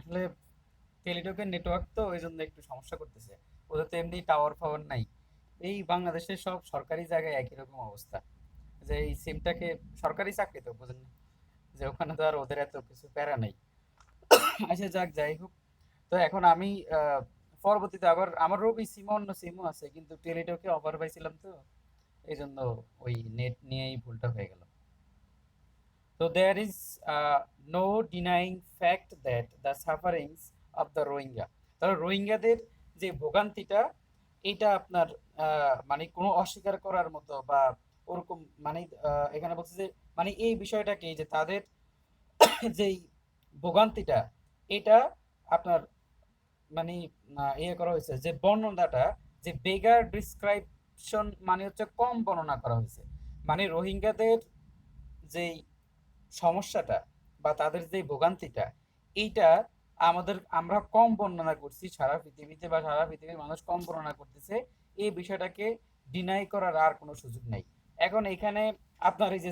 আসলে টেলিটকের নেটওয়ার্ক তো ওই জন্য একটু সমস্যা করতেছে। ওদের তো এমনি টাওয়ার ফাওয়ার নাই। এই বাংলাদেশের সব সরকারি জায়গায় একই রকম অবস্থা, যে এই সিমটাকে, সরকারি চাকরি তো বুঝেন না, যে ওখানে তো আর ওদের এত কিছু প্যারা নাই। আচ্ছা যাক, যাই হোক। তো এখন আমি পরবর্তীতে আবার আমারও ওই সিমও, অন্য সিমও আছে, কিন্তু টেলিটকে অফার পাইছিলাম তো এই জন্য ওই নেট নিয়েই ভুলটা হয়ে গেল। তো there is no denying fact that the sufferings of the Rohingya, তাহলে রোহিঙ্গাদের যে ভোগান্তিটা, এটা আপনার মানে কোনো অস্বীকার করার মতো বা ওরকম, মানে এখানে বলছে যে মানে এই বিষয়টাকে, যে তাদের যেই ভোগান্তিটা, এটা আপনার মানে ইয়ে করা হয়েছে, যে বর্ণনাটা, যে বেগার ডিসক্রাইপশন মানে হচ্ছে কম বর্ণনা করা হয়েছে। মানে রোহিঙ্গাদের যেই সমস্যাটা বা তাদের যে ভোগান্তিটা, এইটা আমরা কম বর্ণনা করছি সারা পৃথিবীতে, বা সারা পৃথিবীর মানুষ কম বর্ণনা করতেছে। এই বিষয়টাকে ডিনাই করার আর কোনো সুযোগ নেই। এখন এখানে আপনার এই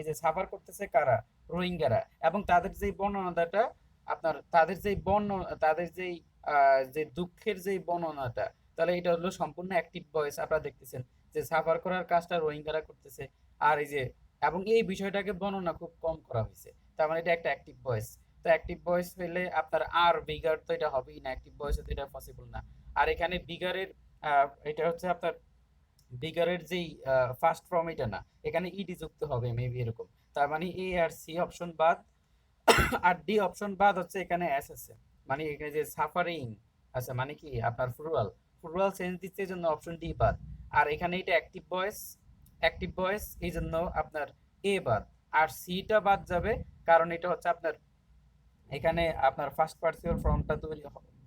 যে সাফার করতেছে কারা, রোহিঙ্গারা, এবং তাদের যে বর্ণনাটা, আপনার তাদের যে তাদের যেই যে দুঃখের যে বর্ণনাটা, তাহলে এটা হলো সম্পূর্ণ অ্যাক্টিভ ভয়েস। আপনারা দেখতেছেন যে সাফার করার কাজটা রোহিঙ্গারা করতেছে, আর এই যে, এবং এই বিষয়টাকে বর্ণনা খুব কম করা হয়েছে। তার মানে এটা একটা অ্যাক্টিভ ভয়েস। তো অ্যাক্টিভ ভয়েস হইলে আপনার আর বিগার তো এটা হবেই না, অ্যাক্টিভ ভয়েসে তো এটা পসিবল না। আর এখানে বিগারের এটা হচ্ছে আপনার বিগারের যেই ফার্স্ট ফর্ম, এটা না, এখানে ইডি যুক্ত হবে মেবি এরকম। তার মানে এ আর সি অপশন বাদ, আর ডি অপশন বাদ হচ্ছে, এখানে এস আছে। মানে এখানে যে সাফারিং আছে, মানে কি আপনার ফুরুয়াল, ফুরুয়াল সেন্স দিচ্ছে, এই জন্য অপশন ডি বাদ। আর এখানে এটা অ্যাক্টিভ ভয়েস, অ্যাক্টিভ ভয়েস এই জন্য আপনার এ বাদ। আর সিটা বাদ যাবে, কারণ এটা হচ্ছে আপনার এখানে আপনার ফার্স্ট পার্সিওর ফর্মটা তৈরি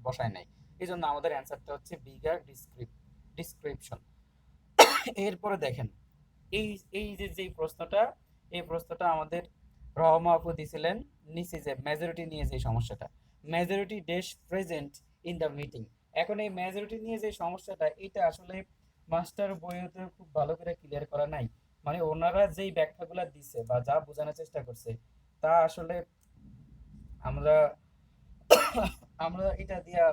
বসায় নাই। এই জন্য আমাদের অ্যান্সারটা হচ্ছে বিগার ডিসক্রিপশন। এরপরে দেখেন, এই এই যে যেই প্রশ্নটা, এই প্রশ্নটা আমাদের রহমা আপু দিছিলেন নিচে, যে মেজরিটি নিয়ে যে সমস্যাটা, majority dash present in the meeting. এখন এই মেজরিটি নিয়ে যে সমস্যাটা, এটা আসলে মাস্টার বইয়েতে খুব ভালো করে ক্লিয়ার করা নাই। মানে ওনারা যেই ব্যাখ্যাগুলো দিছে বা যা বোঝানোর চেষ্টা করছে, তা আসলে আমরা আমরা এটা দিয়া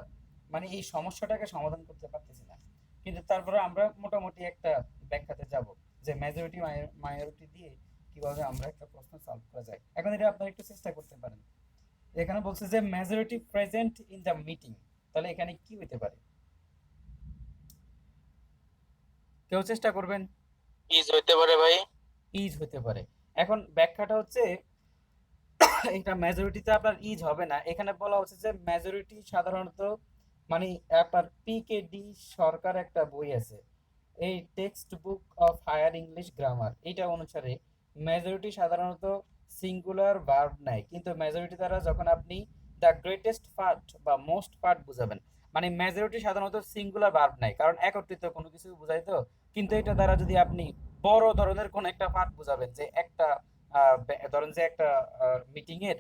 মানে এই সমস্যাটাকে সমাধান করতে পারতেছি না। কিন্তু তারপরে আমরা মোটামুটি একটা ব্যাখ্যাতে যাব, যে মেজরিটি মাইনরিটি দিয়ে কিভাবে আমরা একটা প্রশ্ন সলভ করা যায়। এখন এটা আপনারা একটু চেষ্টা করতে পারেন। এখানে বলছে যে majority present in the meeting, তাহলে এখানে কি হতে পারে? কেউ চেষ্টা করবেন। ইজ হইতে পারে ভাই। ইজ হতে পারে। এখন ব্যাখ্যাটা হচ্ছে, এটা মেজরিটিতে আপনার ইজ হবে না, এখানে বলা হচ্ছে যে মেজরিটি সাধারণত মানে আপনার পিকেডি সরকার একটা বই আছে, এই text book of higher English grammar, এইটা অনুসারে মেজরিটি সাধারণত সিঙ্গুলার ভার্ব নেয়, কিন্তু মেজরিটি দ্বারা যখন আপনি দ্য গ্রেটেস্ট পার্ট বা মোস্ট পার্ট বুঝাবেন, মানে মেজরিটি সাধারণত সিঙ্গুলার ভার্ব নেয়, কারণ একত্রিত কোনো কিছু বোঝায় তো। কিন্তু এটা দ্বারা যদি আপনি বড় ধরনের কোন একটা পার্ট বুঝাবেন, যে একটা ধরেন যে একটা মিটিং এর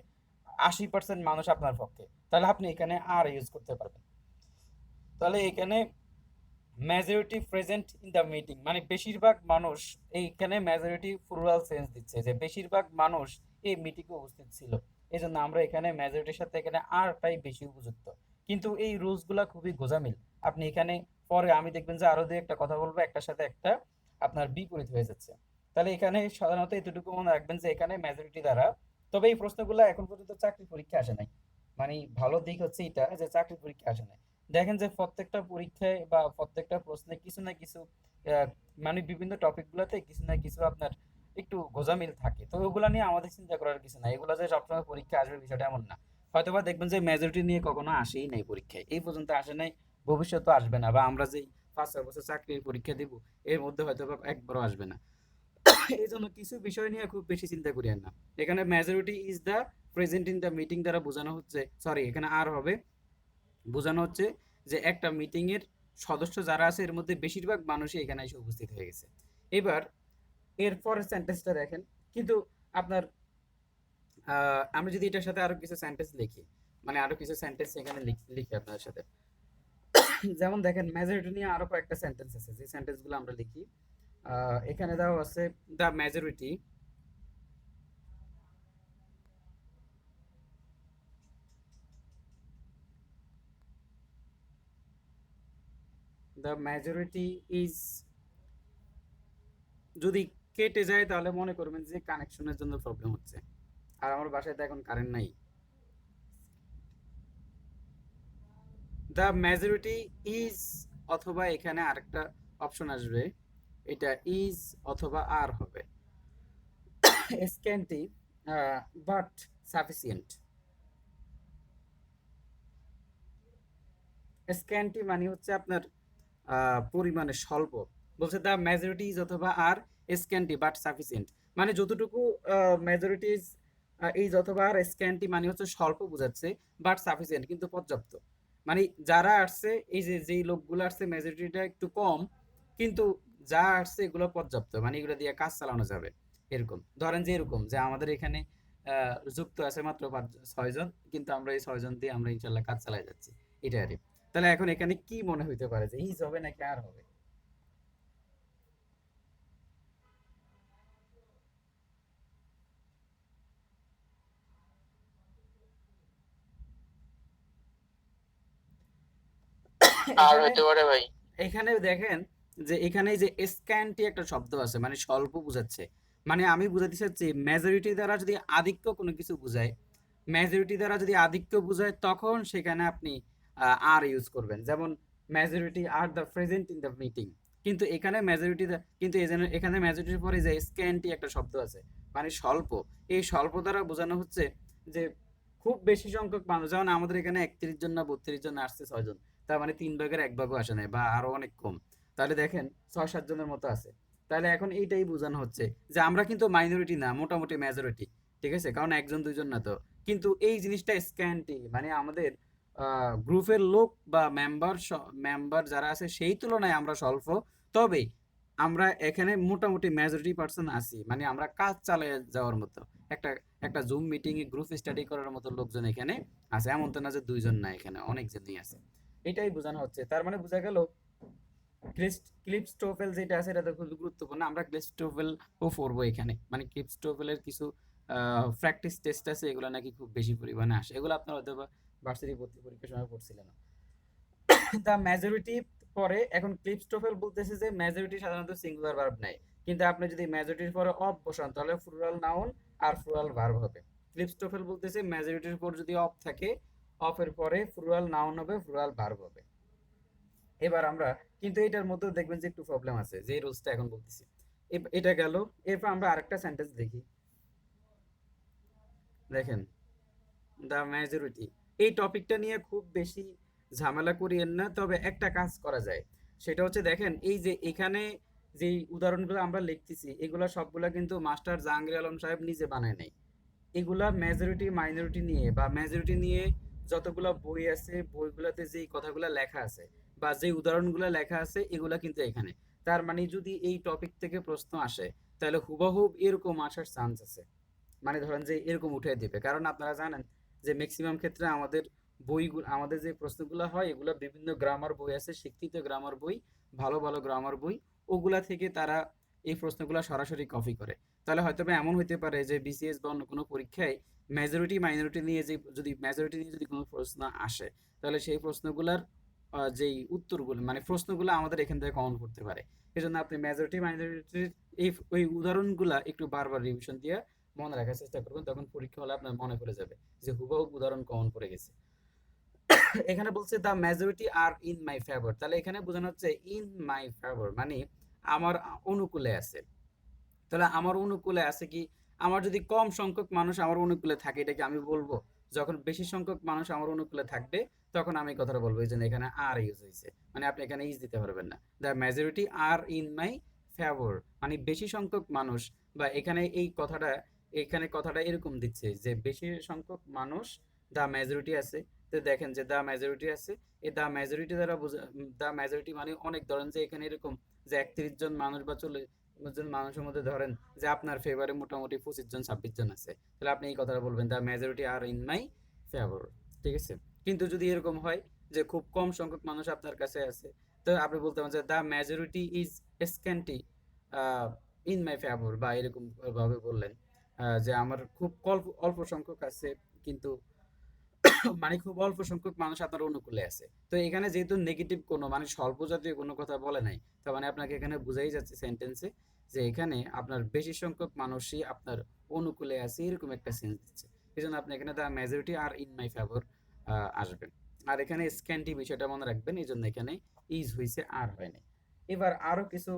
80% মানুষ আপনার পক্ষে, তাহলে আপনি এখানে আর ইউজ করতে পারবেন। তাহলে এখানে majority present in the meeting মানে বেশিরভাগ মানুষ, এইখানে মেজরিটি প্লুরাল সেন্স দিচ্ছে, যে বেশিরভাগ মানুষ এই মিটিংয়ে উপস্থিত ছিল। এই জন্য আমরা এখানে মেজরিটির সাথে এখানে আরটাই বেশি উপযুক্ত। কিন্তু এই রুলস গুলা খুবই গোজামিল। আপনি এখানে পরে আমি দেখবেন যে আরো দুই একটা কথা বলবো, একটার সাথে একটা আপনার বিপরীত হয়ে যাচ্ছে। তাহলে এখানে সাধারণত এতটুকু মনে রাখবেন যে এখানে মেজরিটি দ্বারা। তবে এই প্রশ্নগুলো এখন পর্যন্ত চাকরি পরীক্ষা আসে নাই। মানে ভালো দিক হচ্ছে এটা, যে চাকরি পরীক্ষা আসে নাই। দেখেন যে প্রত্যেকটা পরীক্ষায় বা প্রত্যেকটা প্রশ্নে কিছু না কিছু আহ, মানে বিভিন্ন টপিক গুলাতে কিছু না কিছু আপনার একটু গোজামিল থাকে। তো ওগুলা নিয়ে আমাদের চিন্তা করার কিছু নাই, এগুলো যে সবসময় পরীক্ষা আসবে বিষয়টা এমন না। হয়তোবা দেখবেন যে মেজরিটি নিয়ে কখনো আসেই নাই পরীক্ষায়, এই পর্যন্ত আসে নাই, ভবিষ্যতে আসবে না, বা আমরা যেই 5-6 বছর চাকরির পরীক্ষা দিব এর মধ্যে হয়তোবা একবারও আসবে না। এই জন্য কিছু বিষয় নিয়ে খুব বেশি চিন্তা করিয়েন না। এখানে majority is the present in the meeting দ্বারা বোঝানো হচ্ছে, সরি এখানে আর হবে, বোঝানো হচ্ছে যে একটা মিটিং এর সদস্য যারা আছে এর মধ্যে বেশিরভাগ মানুষই এখানে এসে উপস্থিত হয়ে গেছে। এবার এরপরের সেন্টেন্সটা দেখেন, কিন্তু আপনার আমি যদি এটার সাথে আরো কিছু সেন্টেন্স লিখি, মানে আরো কিছু সেন্টেন্স এখানে লিখি আপনার সাথে, যেমন দেখেন মেজরিটি নিয়ে আরো কয়েকটা সেন্টেন্স আছে, যে সেন্টেন্স গুলো আমরা লিখি। এখানে দেওয়া আছে the majority the majority is, যদি কেটে যায় তাহলে মনে করবেন যে কানেকশনের জন্য প্রবলেম হচ্ছে, আর আমার বাসায় তো এখন কারেন্ট নাই। দ্য মেজরিটি ইজ, অথবা এখানে আরেকটা অপশন আসবে, এটা ইজ অথবা আর হবে, স্ক্যান্টি বাট সাফিসিয়েন্ট। স্ক্যান্টি মানে হচ্ছে আপনার পরিমাণে স্বল্প। বলছে দ্য মেজরিটি ইজ অথবা আর স্ক্যান্টি বাট সাফিসিয়েন্ট, মানে যতটুকু মেজরিটি ইজ অথবা আর স্ক্যান্টি মানে হচ্ছে স্বল্প বোঝাচ্ছে, বাট সাফিসিয়েন্ট কিন্তু পর্যাপ্ত। মানে যারা আসছে, এই যে যেই লোকগুলো আসছে মেজরিটিটা একটু কম, কিন্তু যা আসছে এগুলো পর্যাপ্ত, মানে এগুলো দিয়ে কাজ চালানো যাবে। এরকম ধরেন যে এরকম যে আমাদের এখানে যুক্ত আছে মাত্র 6 জন, কিন্তু আমরা এই 6 জন দিয়ে আমরা ইনশাল্লাহ কাজ চালাই যাচ্ছি, এটা আর কি। তাহলে এখন এখানে কি মনে হইতে পারে যে ইজ হবে নাকি আর হবে? আর এখানে হইতে পারে ভাই। এখানে দেখেন যে এখানে যে স্ক্যান্টি একটা শব্দ আছে, মানে স্বল্প বোঝাচ্ছে। মানে আমি বুঝাতে চাচ্ছি মেজরিটি দ্বারা যদি আধিক্য কোনো কিছু বোঝায়, মেজরিটি দ্বারা যদি আধিক্য বোঝায় তখন সেখানে আপনি আর ইউজ করবেন, যেমন majority are the present in the meeting. কিন্তু এখানে মেজরিটি, কিন্তু এখানে মেজরিটির পরে যে স্ক্যান্টি একটা শব্দ আছে, মানে স্বল্প। এই স্বল্প দ্বারা বোঝানো হচ্ছে যে খুব বেশি সংখ্যক মানুষ, যেমন আমাদের এখানে 31 জন না 32 জন আসছে 6 জন, তার মানে 3 ভাগের 1 ভাগও আসে নাই বা আরো অনেক কম। তাহলে দেখেন 6-7 জনের মতো আছে। তাহলে এখন এইটাই বোঝানো হচ্ছে যে আমরা কিন্তু মাইনরিটি না, মোটামুটি মেজরিটি। ঠিক আছে, কারণ 1 2 জন না তো। কিন্তু এই জিনিসটা স্ক্যান্টি, মানে আমাদের গ্রুপের লোক বা মেম্বার যারা আছে সেই তুলনায় আমরা স্বল্প। তবে আমরা এখানে মোটামুটি মেজরিটি পার্সন আছি, মানে আমরা কাজ চালিয়ে যাওয়ার মতো একটা একটা জুম মিটিং এ গ্রুপ স্টাডি করার মতো লোকজন এখানে আছে। এমন তো না যে 2 জন না, এখানে অনেকজনই আছে। এটাই বোঝানো হচ্ছে। তার মানে বোঝা গেল ক্লিপস্টোফেল যেটা আছে এটা তো খুব গুরুত্বপূর্ণ। আমরা ক্লিপস্টোফেল ও পড়বো এখানে, মানে ক্লিপস্টোফেলের কিছু প্র্যাকটিস টেস্ট আছে, এগুলো নাকি খুব বেশি পরিমাণে আসে। এগুলো আপনারা হয়তো বা ভার্সিটি ভর্তি পরীক্ষার সময় পড়ছিলেন। দ্য মেজরিটি পরে এখন ক্লিপস্টোফেল বলতেছে যে মেজরিটি সাধারণত সিঙ্গুলার ভার্ব নেয়, কিন্তু আপনি যদি মেজরিটির পরে অফ বসান তাহলে প্লুরাল নাউন আর প্লুরাল ভার্ব হবে। ক্লিপস্টোফেল বলতেছে মেজরিটির পর যদি অফ থাকে, অফের পরে প্লুরাল নাউন হবে, প্লুরাল ভার্ব হবে। এবার আমরা কিন্তু এটার মধ্যে দেখবেন যে একটু প্রবলেম আছে, যে রুলসটা এখন বলতেছি। এটা গেল। এরপর আমরা আরেকটা সেন্টেন্স দেখি। দেখেন দ্য মেজরিটি, এই টপিকটা নিয়ে খুব বেশি ঝামেলা করিয়েন না, তবে একটা কাজ করা যায়। সেটা হচ্ছে দেখেন এই যে এখানে যে উদাহরণগুলো আমরা লিখতেছি এগুলা সবগুলা কিন্তু মাস্টার জাহাঙ্গীর আলম সাহেব নিজে বানায় নাই। এগুলা মেজরিটি মাইনরিটি নিয়ে বা মেজরিটি নিয়ে যতগুলো বই আছে বইগুলোতে যেই কথাগুলো লেখা আছে বা যে উদাহরণগুলো লেখা আছে এগুলা কিন্তু এখানে। তার মানে যদি এই টপিক থেকে প্রশ্ন আসে তাহলে হুবহুব এরকম আসার চান্স আছে। মানে ধরেন যে এরকম উঠে দিবে, কারণ আপনারা জানেন যে ম্যাক্সিমাম ক্ষেত্রে আমাদের বইগুলো, আমাদের যে প্রশ্নগুলো হয় এগুলো বিভিন্ন গ্রামার বই আছে, স্বীকৃত গ্রামার বই, ভালো ভালো গ্রামার বই, ওগুলা থেকে তারা এই প্রশ্নগুলো সরাসরি কপি করে। তাহলে হয়তো বা এমন হইতে পারে যে বিসিএস বা অন্য কোনো পরীক্ষায় মেজরিটি মাইনরিটি নিয়ে যে যদি মেজরিটি নিয়ে যদি কোনো প্রশ্ন আসে, তাহলে সেই প্রশ্নগুলার যেই উত্তরগুলো মানে প্রশ্নগুলো আমাদের এখান থেকে কমন করতে পারে। এই জন্য আপনি মেজরিটি মাইনরিটির এই ওই উদাহরণগুলা একটু বারবার রিভিশন দিয়ে মনে রাখার চেষ্টা করবেন, তখন পরীক্ষা হলে আপনার মনে পড়ে যাবে যে হুবহু উদাহরণ কমন পড়ে গেছে। এখানে বলছে the majority are in my favour, তাহলে এখানে বোঝানো হচ্ছে ইন মাই ফেভার মানে আমার অনুকূলে আছে। তাহলে আমার অনুকূলে আছে কি, আমার যদি কম সংখ্যক মানুষ আমার অনুকূলে থাকে এটা কি আমি বলবো? যখন বেশি সংখ্যক মানুষ আমার অনুকূলে থাকবে তখন আমি এই কথাটা বলবো। এই জন্য এখানে আর ইউজ হয়েছে, মানে আপনি এখানে ইজ দিতে পারবেন না। The majority are in my favour মানে বেশি সংখ্যক মানুষ, বা এখানে এই কথাটা, এখানে কথাটা এরকম দিচ্ছে যে বেশি সংখ্যক মানুষ দ্য মেজরিটি আছে। তো দেখেন যে দ্য মেজরিটি আছে, এই দ্য মেজরিটি দ্বারা দ্য মেজরিটি মানে অনেক, ধরেন যে এখানে এরকম যে 31 জন মানুষ বা 40 জন মানুষের মধ্যে ধরেন যে আপনার ফেভারে মোটামুটি 25 জন 26 জন আছে, তাহলে আপনি এই কথাটা বলবেন the majority are in my favour. ঠিক আছে, কিন্তু যদি এরকম হয় যে খুব কম সংখ্যক মানুষ আপনার কাছে আছে, তো আপনি বলতে পারেন যে the majority is scanty in my favour, বা এরকম ভাবে বললেন যে আমার খুব অল্প অল্প সংখ্যক আছে, কিন্তু মানে খুব অল্প সংখ্যক মানুষ আপনার অনুকূলে আছে। তো এখানে যেহেতু নেগেটিভ কোনো মানে স্বল্প জাতীয় কোনো কথা বলে নাই, তার মানে আপনাকে এখানে বুঝাই যাচ্ছে সেন্টেন্সে যে এখানে আপনার বেশি সংখ্যক মানুষই আপনার অনুকূলে আছে, এরকম একটা সেন্স দিচ্ছে। এই জন্য আপনি এখানে the majority are in my favour আসবেন। আর এখানে স্ক্যান্টি বিষয়টা মনে রাখবেন, এই জন্য এখানে ইজ হয়েছে, আর হয় নাই। এবার আরো কিছু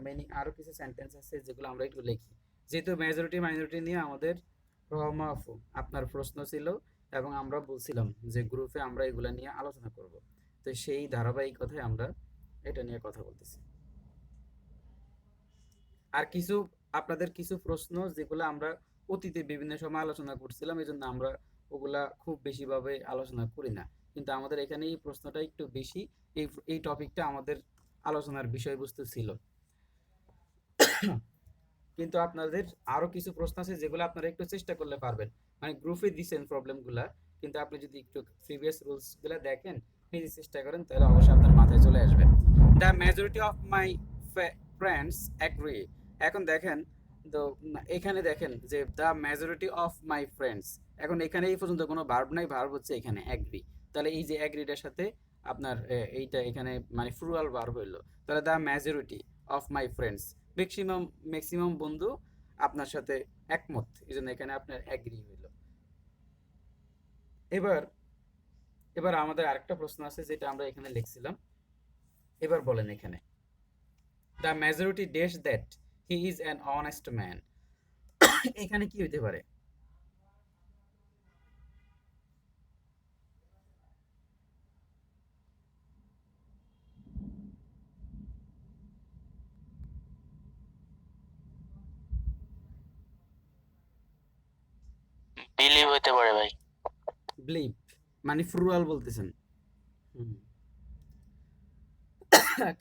মিনিং, আরো কিছু সেন্টেন্স আছে যেগুলো আমরা একটু লিখি। যেহেতু মেজরিটি মাইনরিটি নিয়ে আমাদের আপনার প্রশ্ন ছিল, এবং আমরা বলছিলাম যে গ্রুপে আমরা এগুলা নিয়ে আলোচনা করব। তো সেই ধারাবাহিকতায় আমরা এটা নিয়ে কথা বলতেছি। আর কিছু আপনাদের কিছু প্রশ্ন যেগুলো আমরা অতীতে বিভিন্ন সময় আলোচনা করছিলাম, এই জন্য আমরা ওগুলা খুব বেশিভাবে আলোচনা করি না, কিন্তু আমাদের এখানে এই প্রশ্নটা একটু বেশি। এই টপিকটা আমাদের আলোচনার বিষয়বস্তু ছিল। কিন্তু আপনাদের আরো কিছু প্রশ্ন আছে যেগুলো আপনারা একটু চেষ্টা করলে পারবেন। মানে গ্রুপে দিছেন প্রবলেমগুলা, কিন্তু আপনি যদি একটু প্রিভিয়াস রুলস গুলা দেখেন, নিজে চেষ্টা করেন, তাহলে অবশ্যই আপনার মাথায় চলে আসবে। The majority of my friends agree. এখন দেখেন, তো এখানে দেখেন যে the majority of my friends, এখন এখানে এই পর্যন্ত কোনো ভার্ব নাই, ভার্ব হচ্ছে এখানে অ্যাগ্রি। তাহলে এই যে অ্যাগ্রিটার সাথে আপনার এইটা এখানে মানে প্লুরাল ভার্ব হইলো। তাহলে the majority of my friends, maximum maximum বন্ধু আপনার সাথে একমত, এই জন্য এখানে আপনার অ্যাগ্রি হইল। এবার এবার আমাদের আরেকটা প্রশ্ন আছে যেটা আমরা এখানে লিখছিলাম। এবার বলেন এখানে, the majority does that he is an honest man. এখানে কি হইতে পারে? বিলিভ হতে পারে ভাই। বিলিভ মানে প্লুরাল বলতেছেন। হুম।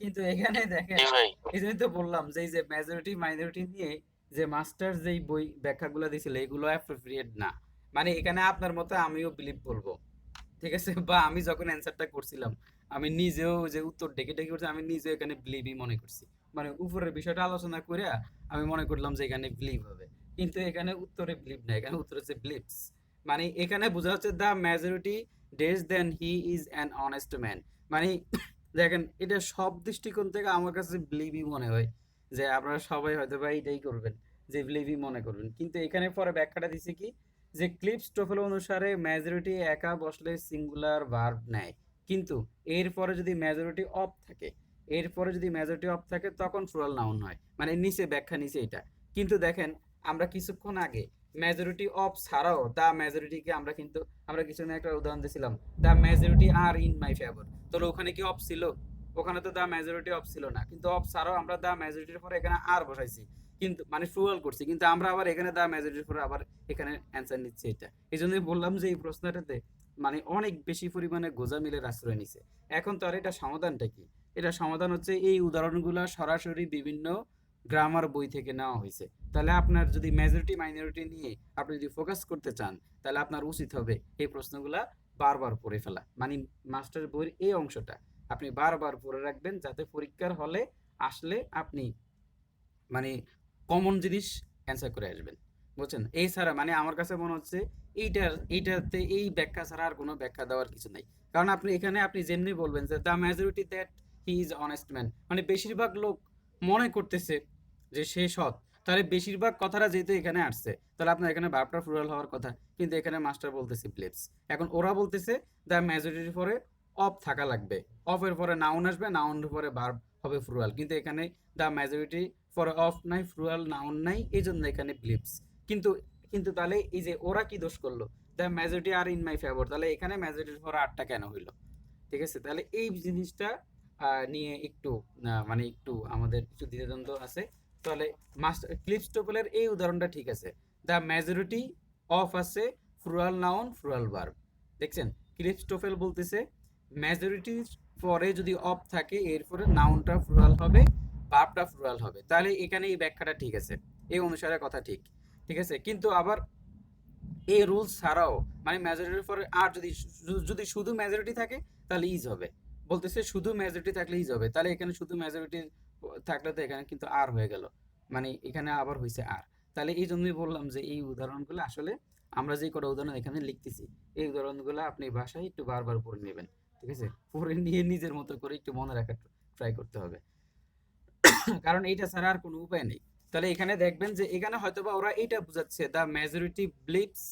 কিন্তু এখানে দেখেন, জি ভাই। এই জন্যই তো বললাম যে এই যে মেজরিটি মাইনরিটি নিয়ে যে মাস্টার যেই বই ব্যাখ্যাগুলো দিছিল এগুলো অ্যাপ্রোপ্রিয়েট না। মানে এখানে আপনার মতো আমিও বিলিভ বলবো, ঠিক আছে? বা আমি যখন অ্যান্সারটা করছিলাম, আমি নিজেও যে উত্তর ডেকে ডেকে করছি, আমি নিজেও এখানে বিলিভই মনে করছি। মানে উপরের বিষয়টা আলোচনা করে আমি মনে করলাম যে এখানে বিলিভ হবে, কিন্তু এখানে উত্তরে বিলিভ না, এখানে উত্তর হচ্ছে বিলিভস। মানে এখানে বোঝা হচ্ছে the majority does then he is an honest man. মানে দেখেন, এটা সব দৃষ্টিকোণ থেকে আমার কাছে বিলিভই মনে হয় যে আপনারা সবাই হয়তো বা এইটাই করবেন, যে বিলিভই মনে করবেন। কিন্তু এখানে পরে ব্যাখ্যাটা দিছে কি, যে ক্লিপস টোফেল অনুসারে মেজরিটি একা বসলে সিঙ্গুলার ভার্ব নেয়, কিন্তু এরপরে যদি মেজরিটি অফ থাকে, এরপরে যদি মেজরিটি অফ থাকে তখন প্লুরাল নাউন হয়। মানে নিচে ব্যাখ্যা নিচে এটা। কিন্তু দেখেন, আমরা কিছুক্ষণ আগে মেজরিটি অফ ছাড়াও দ্য মেজরিটিকে আমরা কিন্তু আমরা কিছু না একটা উদাহরণ দিয়েছিলাম, the majority are in my favour. তাহলে ওখানে কি অফ ছিল? ওখানে তো দ্য মেজরিটি অফ ছিল না, কিন্তু অফ ছাড়াও আমরা দ্য মেজরিটির পরে এখানে আর বসাইছি, কিন্তু মানে প্লুরাল করছি, কিন্তু আমরা আবার এখানে দ্য মেজরিটির পরে আবার এখানে অ্যান্সার নিচ্ছে এটা। এই জন্যই বললাম যে এই প্রশ্নটাতে মানে অনেক বেশি পরিমাণে গোঁজামিলের আশ্রয় নিছে। এখন তো আর এটা সমাধানটা কি? এটা সমাধান হচ্ছে এই উদাহরণগুলো সরাসরি বিভিন্ন গ্রামার বই থেকে নেওয়া হয়েছে। তাহলে আপনার যদি মেজরিটি মাইনরিটি নিয়ে আপনি যদি ফোকাস করতে চান, তাহলে আপনার উচিত হবে এই প্রশ্নগুলা বারবার পড়ে ফেলা। মানে মাস্টার বইয়ের এই অংশটা আপনি বারবার পড়ে রাখবেন, যাতে পরীক্ষার হলে আসলে আপনি মানে কমন জিনিস অ্যান্সার করে আসবেন। বুঝছেন? এই ছাড়া মানে আমার কাছে মনে হচ্ছে এইটাতে এই ব্যাখ্যা ছাড়া আর কোনো ব্যাখ্যা দেওয়ার কিছু নাই। কারণ আপনি এখানে আপনি যেমনি বলবেন যে the majority that he is honest man, মানে বেশিরভাগ লোক মনে করতেছে যে সে সৎ। তাহলে বেশিরভাগ কথাটা যেহেতু এখানে আসছে, তাহলে আপনার এখানে ভার্বটা প্লুরাল হওয়ার কথা, কিন্তু এখানে মাস্টার বলতেছে বিলিভস। এখন ওরা বলতেছে দ্য মেজরিটির পরে অফ থাকা লাগবে, অফের পরে নাউন আসবে, নাউনের পরে ভার্ব হবে প্লুরাল, কিন্তু এখানে দ্য মেজরিটি পরে অফ নাই, প্লুরাল নাউন নাই, এই জন্য এখানে বিলিভস। কিন্তু কিন্তু তাহলে এই যে ওরা কি দোষ করলো, the majority are in my favour, তাহলে এখানে মেজরিটির পরে আটটা কেন হইলো? ঠিক আছে? তাহলে এই জিনিসটা নিয়ে একটু মানে একটু আমাদের একটু দ্বিধাদ্বন্দ্ব আছে। তাহলে মাস্টার ক্লিপস্টোপলের এই উদাহরণটা ঠিক আছে, দ্য মেজরিটি অফ আছে, প্লুরাল নাউন প্লুরাল ভার্ব। দেখছেন, ক্লিপস্টোফেল বলতেছে মেজরিটির পরে যদি অফ থাকে, এরপরে নাউনটা প্লুরাল হবে, ভার্বটা প্লুরাল হবে। তাহলে এখানে এই ব্যাখ্যাটা ঠিক আছে, এই অনুসারে কথা ঠিক, ঠিক আছে। কিন্তু আবার এই রুলস ছাড়াও মানে মেজরিটির পরে আর যদি যদি শুধু মেজরিটি থাকে তাহলে ইজ হবে। বলতেছে শুধু মেজরিটি থাকলে ইজ হবে, তাহলে এখানে শুধু মেজরিটি থাকলে তো এখানে কিন্তু আর হয়ে গেল, মানে এখানে আবার হয়েছে আর। তাহলে এই জন্যই বললাম যে এই উদাহরণগুলো আসলে আমরা যে কটা উদাহরণ এখানে লিখতেছি, এই উদাহরণগুলো আপনি বাসায় একটু বারবার পড়ে নেবেন, ঠিক আছে? পড়ে নিয়ে নিজের মতো করে একটু মনে রাখার ট্রাই করতে হবে। কারণ এইটা ছাড়া আর কোনো উপায় নেই। তাহলে এখানে দেখবেন যে এখানে হয়তোবা ওরা এইটা বোঝাচ্ছে, the majority believes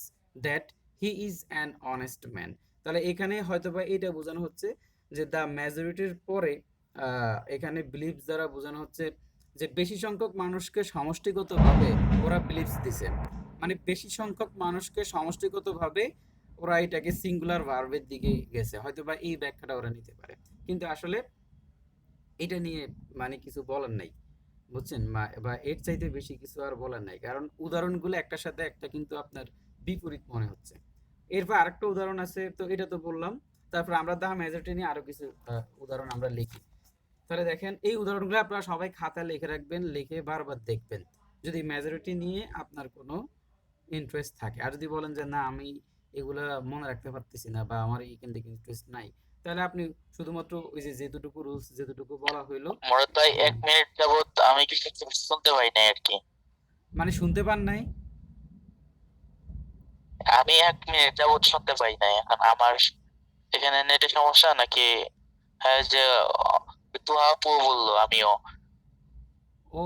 that he is an honest man. তাহলে এখানে হয়তোবা এইটা বোঝানো হচ্ছে যে দ্য মেজরিটির পরে এখানে বিলিভস দ্বারা বোঝানো হচ্ছে যে বেশি সংখ্যক মানুষকে সমষ্টিগতভাবে ওরা বিলিভস দিছে। মানে বেশি সংখ্যক মানুষকে সমষ্টিগতভাবে ওরা এটাকে সিঙ্গুলার ভার্বের দিকে গেছে, হয়তোবা এই ব্যাখ্যাটা ওরা নিতে পারে। কিন্তু আসলে এটা নিয়ে মানে কিছু বলার নাই, বুঝছেন? বা এর চাইতে বেশি কিছু আর বলার নাই, কারণ উদাহরণগুলো একটার সাথে একটা কিন্তু আপনার বিপরীত মনে হচ্ছে। এরপর আরেকটা উদাহরণ আছে, তো এটা তো বললাম। তারপর আমরা দা মেজরিটি নিয়ে আরো কিছু উদাহরণ আমরা লিখি। তাহলে দেখেন এই উদাহরণগুলো আপনারা সবাই খাতায় লিখে রাখবেন, লিখে বারবার দেখবেন যদি মেজরিটি নিয়ে আপনার কোনো ইন্টারেস্ট থাকে। আর যদি বলেন যে না আমি এগুলা মনে রাখতে পারতেছি না বা আমার এইখান থেকে ইন্টারেস্ট নাই, তাহলে আপনি শুধুমাত্র ওই যে যেটুকু রুলস যেটুকু বলা হইলো। মূলত ভাই হ্যাঁ, 1 মিনিট যাবত আমি কিছু শুনতে পাই নাই আর কি। মানে শুনতে পান নাই? আমি 1 মিনিট যাবত শুনতে পাই নাই। এখন আমার এখানে নেটের সমস্যা নাকি? হ্যাঁ, যে তুহা আপু বললো আমিও। ও,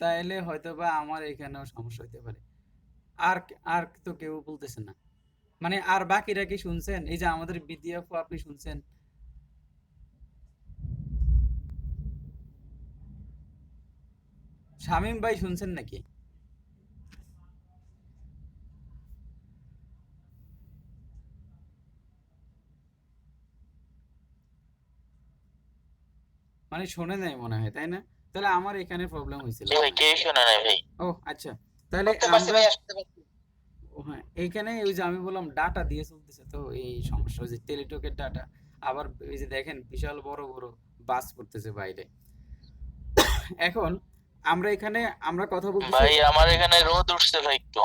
তাইলে হয়তোবা আমার এখানেও সমস্যা হইতে পারে। আর আর তো কেউ বলতেছে না, মানে আর বাকিরা কি শুনছেন? এই যে আমাদের বিদ্যা আপু, আপনি শুনছেন? শামীম ভাই শুনছেন নাকি? মানে শোনে নাই মনে হয়, তাই না? তাহলে আমার এখানে প্রবলেম হয়েছিল জি ভাই, মনে হয়। কেউ শোনে নাই ভাই। ও আচ্ছা, তাহলে শুনতে পারছি আমরা ভাই, শুনতে পারছি। ও হ্যাঁ, এইখানে ওই যে আমি বললাম ডাটা দিয়ে চলতেছে, তো এই সমস্যা, ওই যে টেলিটকের ডাটা। আবার এই যে দেখেন বিশাল বড় বড় বাস করতেছে বাইরে। এখন আমরা এখানে আমরা কথা বলতেছি। ভাই আমার এখানে রোদ উঠছে ভাই একটু।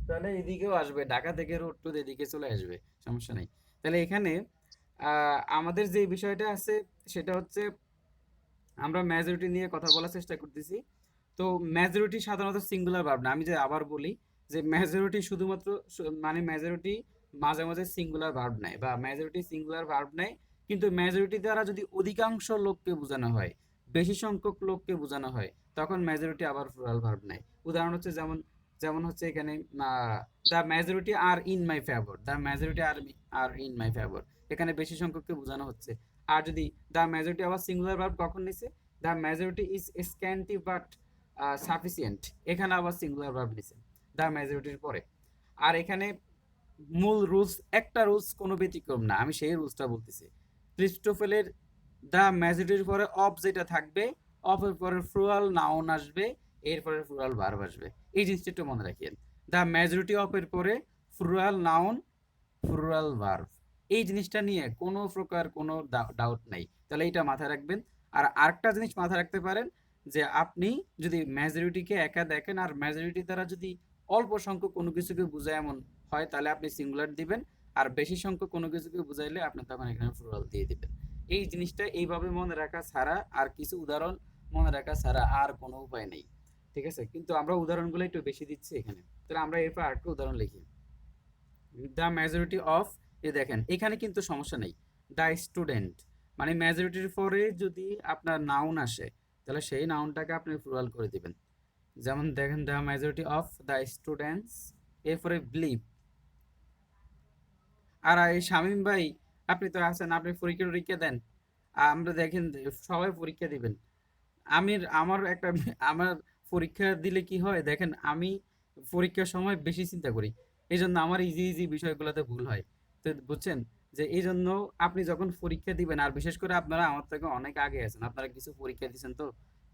তাহলে এদিকেও আসবে, ঢাকা থেকে রোড টু এদিকে চলে আসবে, সমস্যা নেই। তাহলে এখানে আমাদের যে বিষয়টা আছে সেটা হচ্ছে আমরা মেজরিটি নিয়ে কথা বলার চেষ্টা করতেছি। তো মেজরিটি সাধারণত সিঙ্গুলার ভার্ব না, আমি যে আবার বলি যে মেজরিটি শুধুমাত্র মানে মেজরিটি মাঝে মাঝে সিঙ্গুলার ভার্ব নেয় বা মেজরিটি সিঙ্গুলার ভার্ব নেয়। কিন্তু মেজরিটি দ্বারা যদি অধিকাংশ লোককে বোঝানো হয়, বেশি সংখ্যক লোককে বোঝানো হয়, তখন মেজরিটি আবার প্লুরাল ভার্ব নেয়। উদাহরণ হচ্ছে যেমন যেমন হচ্ছে এখানে the majority are in my favour, the majority are in my favour, এখানে বেশি সংখ্যককে বোঝানো হচ্ছে। আর যদি দ্য মেজরিটি আবার সিঙ্গুলার ভার্ব কখন নিছে, the majority is scanty but sufficient, এখানে আবার সিঙ্গুলার ভার্ব নিছে দ্য মেজরিটির পরে। আর এখানে মূল রুলস, একটা রুলস কোনো ব্যতিক্রম না, আমি সেই রুলসটা বলতেছি। ক্রিস্টোফেলের দ্য মেজরিটির পরে অফ যেটা থাকবে, অফের পরে ফ্লুরাল নাউন আসবে, এরপরে ফ্লুরাল ভার্ব আসবে। এই জিনিসটা একটু মনে রাখিয়েন, দ্য মেজরিটি অফের পরে ফ্লুরাল নাউন ফ্লুরাল ভার্ব, এই জিনিসটা নিয়ে কোনো প্রকার কোনো ডাউট নাই, তাহলে এটা মাথায় রাখবেন। আর আরেকটা জিনিস মাথায় রাখতে পারেন যে আপনি যদি মেজরিটিকে একা দেখেন আর মেজরিটি দ্বারা যদি অল্প সংখ্যক কোনো কিছুকে বোঝায় এমন হয়, তাহলে আপনি সিঙ্গুলার দিবেন। আর বেশি সংখ্যক কোনো কিছুকে বুঝাইলে আপনি তখন এখানে প্লুরাল দিয়ে দিবেন। এই জিনিসটা এইভাবে মনে রাখা ছাড়া আর কিছু উদাহরণ মনে রাখা ছাড়া আর কোনো উপায় নেই, ঠিক আছে? কিন্তু আমরা উদাহরণগুলো একটু বেশি দিচ্ছি এখানে, তাহলে আমরা এরপর আরেকটা উদাহরণ লিখি। দ্য মেজরিটি অফ, এ দেখেন এখানে কিন্তু সমস্যা নেই। দ্য স্টুডেন্ট, মানে মেজরিটির পরে যদি আপনার নাউন আসে, তাহলে সেই নাউনটাকে আপনি প্লুরাল করে দিবেন। যেমন দেখেন the majority of the students, এরপরে বিলিভ। আর এই শামীম ভাই, আপনি তো আছেন, আপনি পরীক্ষা টরীক্ষা দেন। আমরা দেখেন যে সবাই পরীক্ষা দিবেন। আমি আমার একটা আমার পরীক্ষা দিলে কি হয় দেখেন, আমি পরীক্ষার সময় বেশি চিন্তা করি, এই জন্য আমার ইজি ইজি বিষয়গুলোতে ভুল হয়। তো বুঝছেন যে এই জন্য আপনি যখন পরীক্ষা দিবেন, আর বিশেষ করে আপনারা আমার থেকে অনেক আগে আছেন, আপনারা কিছু পরীক্ষা দিচ্ছেন তো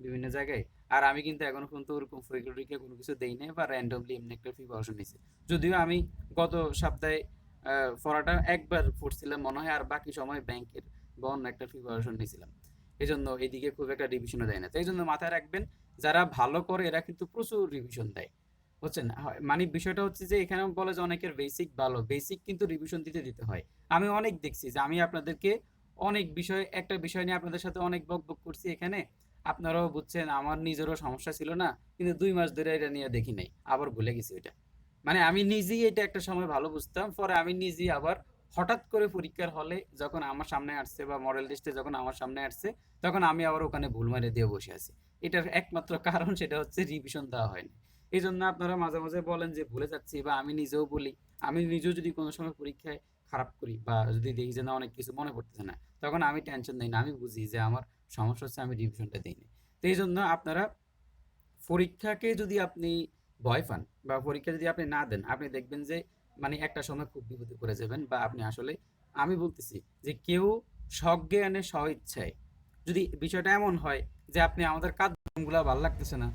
বিভিন্ন জায়গায়। আর আমি কিন্তু এখনো পর্যন্ত ওরকম পরীক্ষা টরীক্ষা কোনো কিছু দেই নাই বা র্যান্ডমলি এমনি একটা প্রিপারেশন নিয়েছি। যদিও আমি গত সপ্তাহে পড়াটা একবার পড়ছিলাম মনে হয়, আর বাকি সময় ব্যাংকের বা অন্য একটা প্রিপারেশন নিয়েছিলাম। এই জন্য এদিকে খুব একটা রিভিশনও দেয় না। তো এই জন্য মাথায় রাখবেন, যারা ভালো করে এরা কিন্তু প্রচুর রিভিশন দেয়, বুঝছেন? মানে বিষয়টা হচ্ছে যে এখানে বলে যে অনেকের বেসিক ভালো, বেসিক কিন্তু রিভিশন দিতে দিতে হয়। আমি অনেক দেখছি যে আমি আপনাদেরকে অনেক বিষয়, একটা বিষয় নিয়ে আপনাদের সাথে অনেক বক বক করছি এখানে, আপনারাও বুঝছেন, আমার নিজেরও সমস্যা ছিল না, কিন্তু 2 মাস ধরে এটা নিয়ে দেখি নাই, আবার ভুলে গেছি ওইটা, মানে আমি নিজেই এটা একটা সময় ভালো বুঝতাম, পরে আমি নিজেই আবার হঠাৎ করে পরীক্ষার হলে যখন আমার সামনে আসছে বা মডেল টেস্টে যখন আমার সামনে আসছে, তখন আমি আবার ওখানে ভুল মারে দিয়ে বসে আছি। এটার একমাত্র কারণ সেটা হচ্ছে রিভিশন দেওয়া হয়নি। এই জন্য আপনারা মাঝে মাঝে বলেন যে ভুলে যাচ্ছি, বা আমি নিজেও বলি, আমি নিজেও যদি কোনো সময় পরীক্ষায় খারাপ করি বা যদি দেখি যে না অনেক কিছু মনে পড়তেছে না, তখন আমি টেনশন নেই না, আমি বুঝি যে আমার সমস্যা হচ্ছে আমি রিভিশনটা দিইনি। তো এই জন্য আপনারা পরীক্ষাকে যদি আপনি ভয় পান বা পরীক্ষা যদি আপনি না দেন, আপনি দেখবেন যে মানে একটা সময় খুব বিপদে পড়ে যাবেন, বা আপনি আসলে, আমি বলতেছি যে কেউ সজ্ঞানে স্ব ইচ্ছায়, যদি বিষয়টা এমন হয় যে আপনি আমাদের কাজগুলো ভালো লাগতেছে না।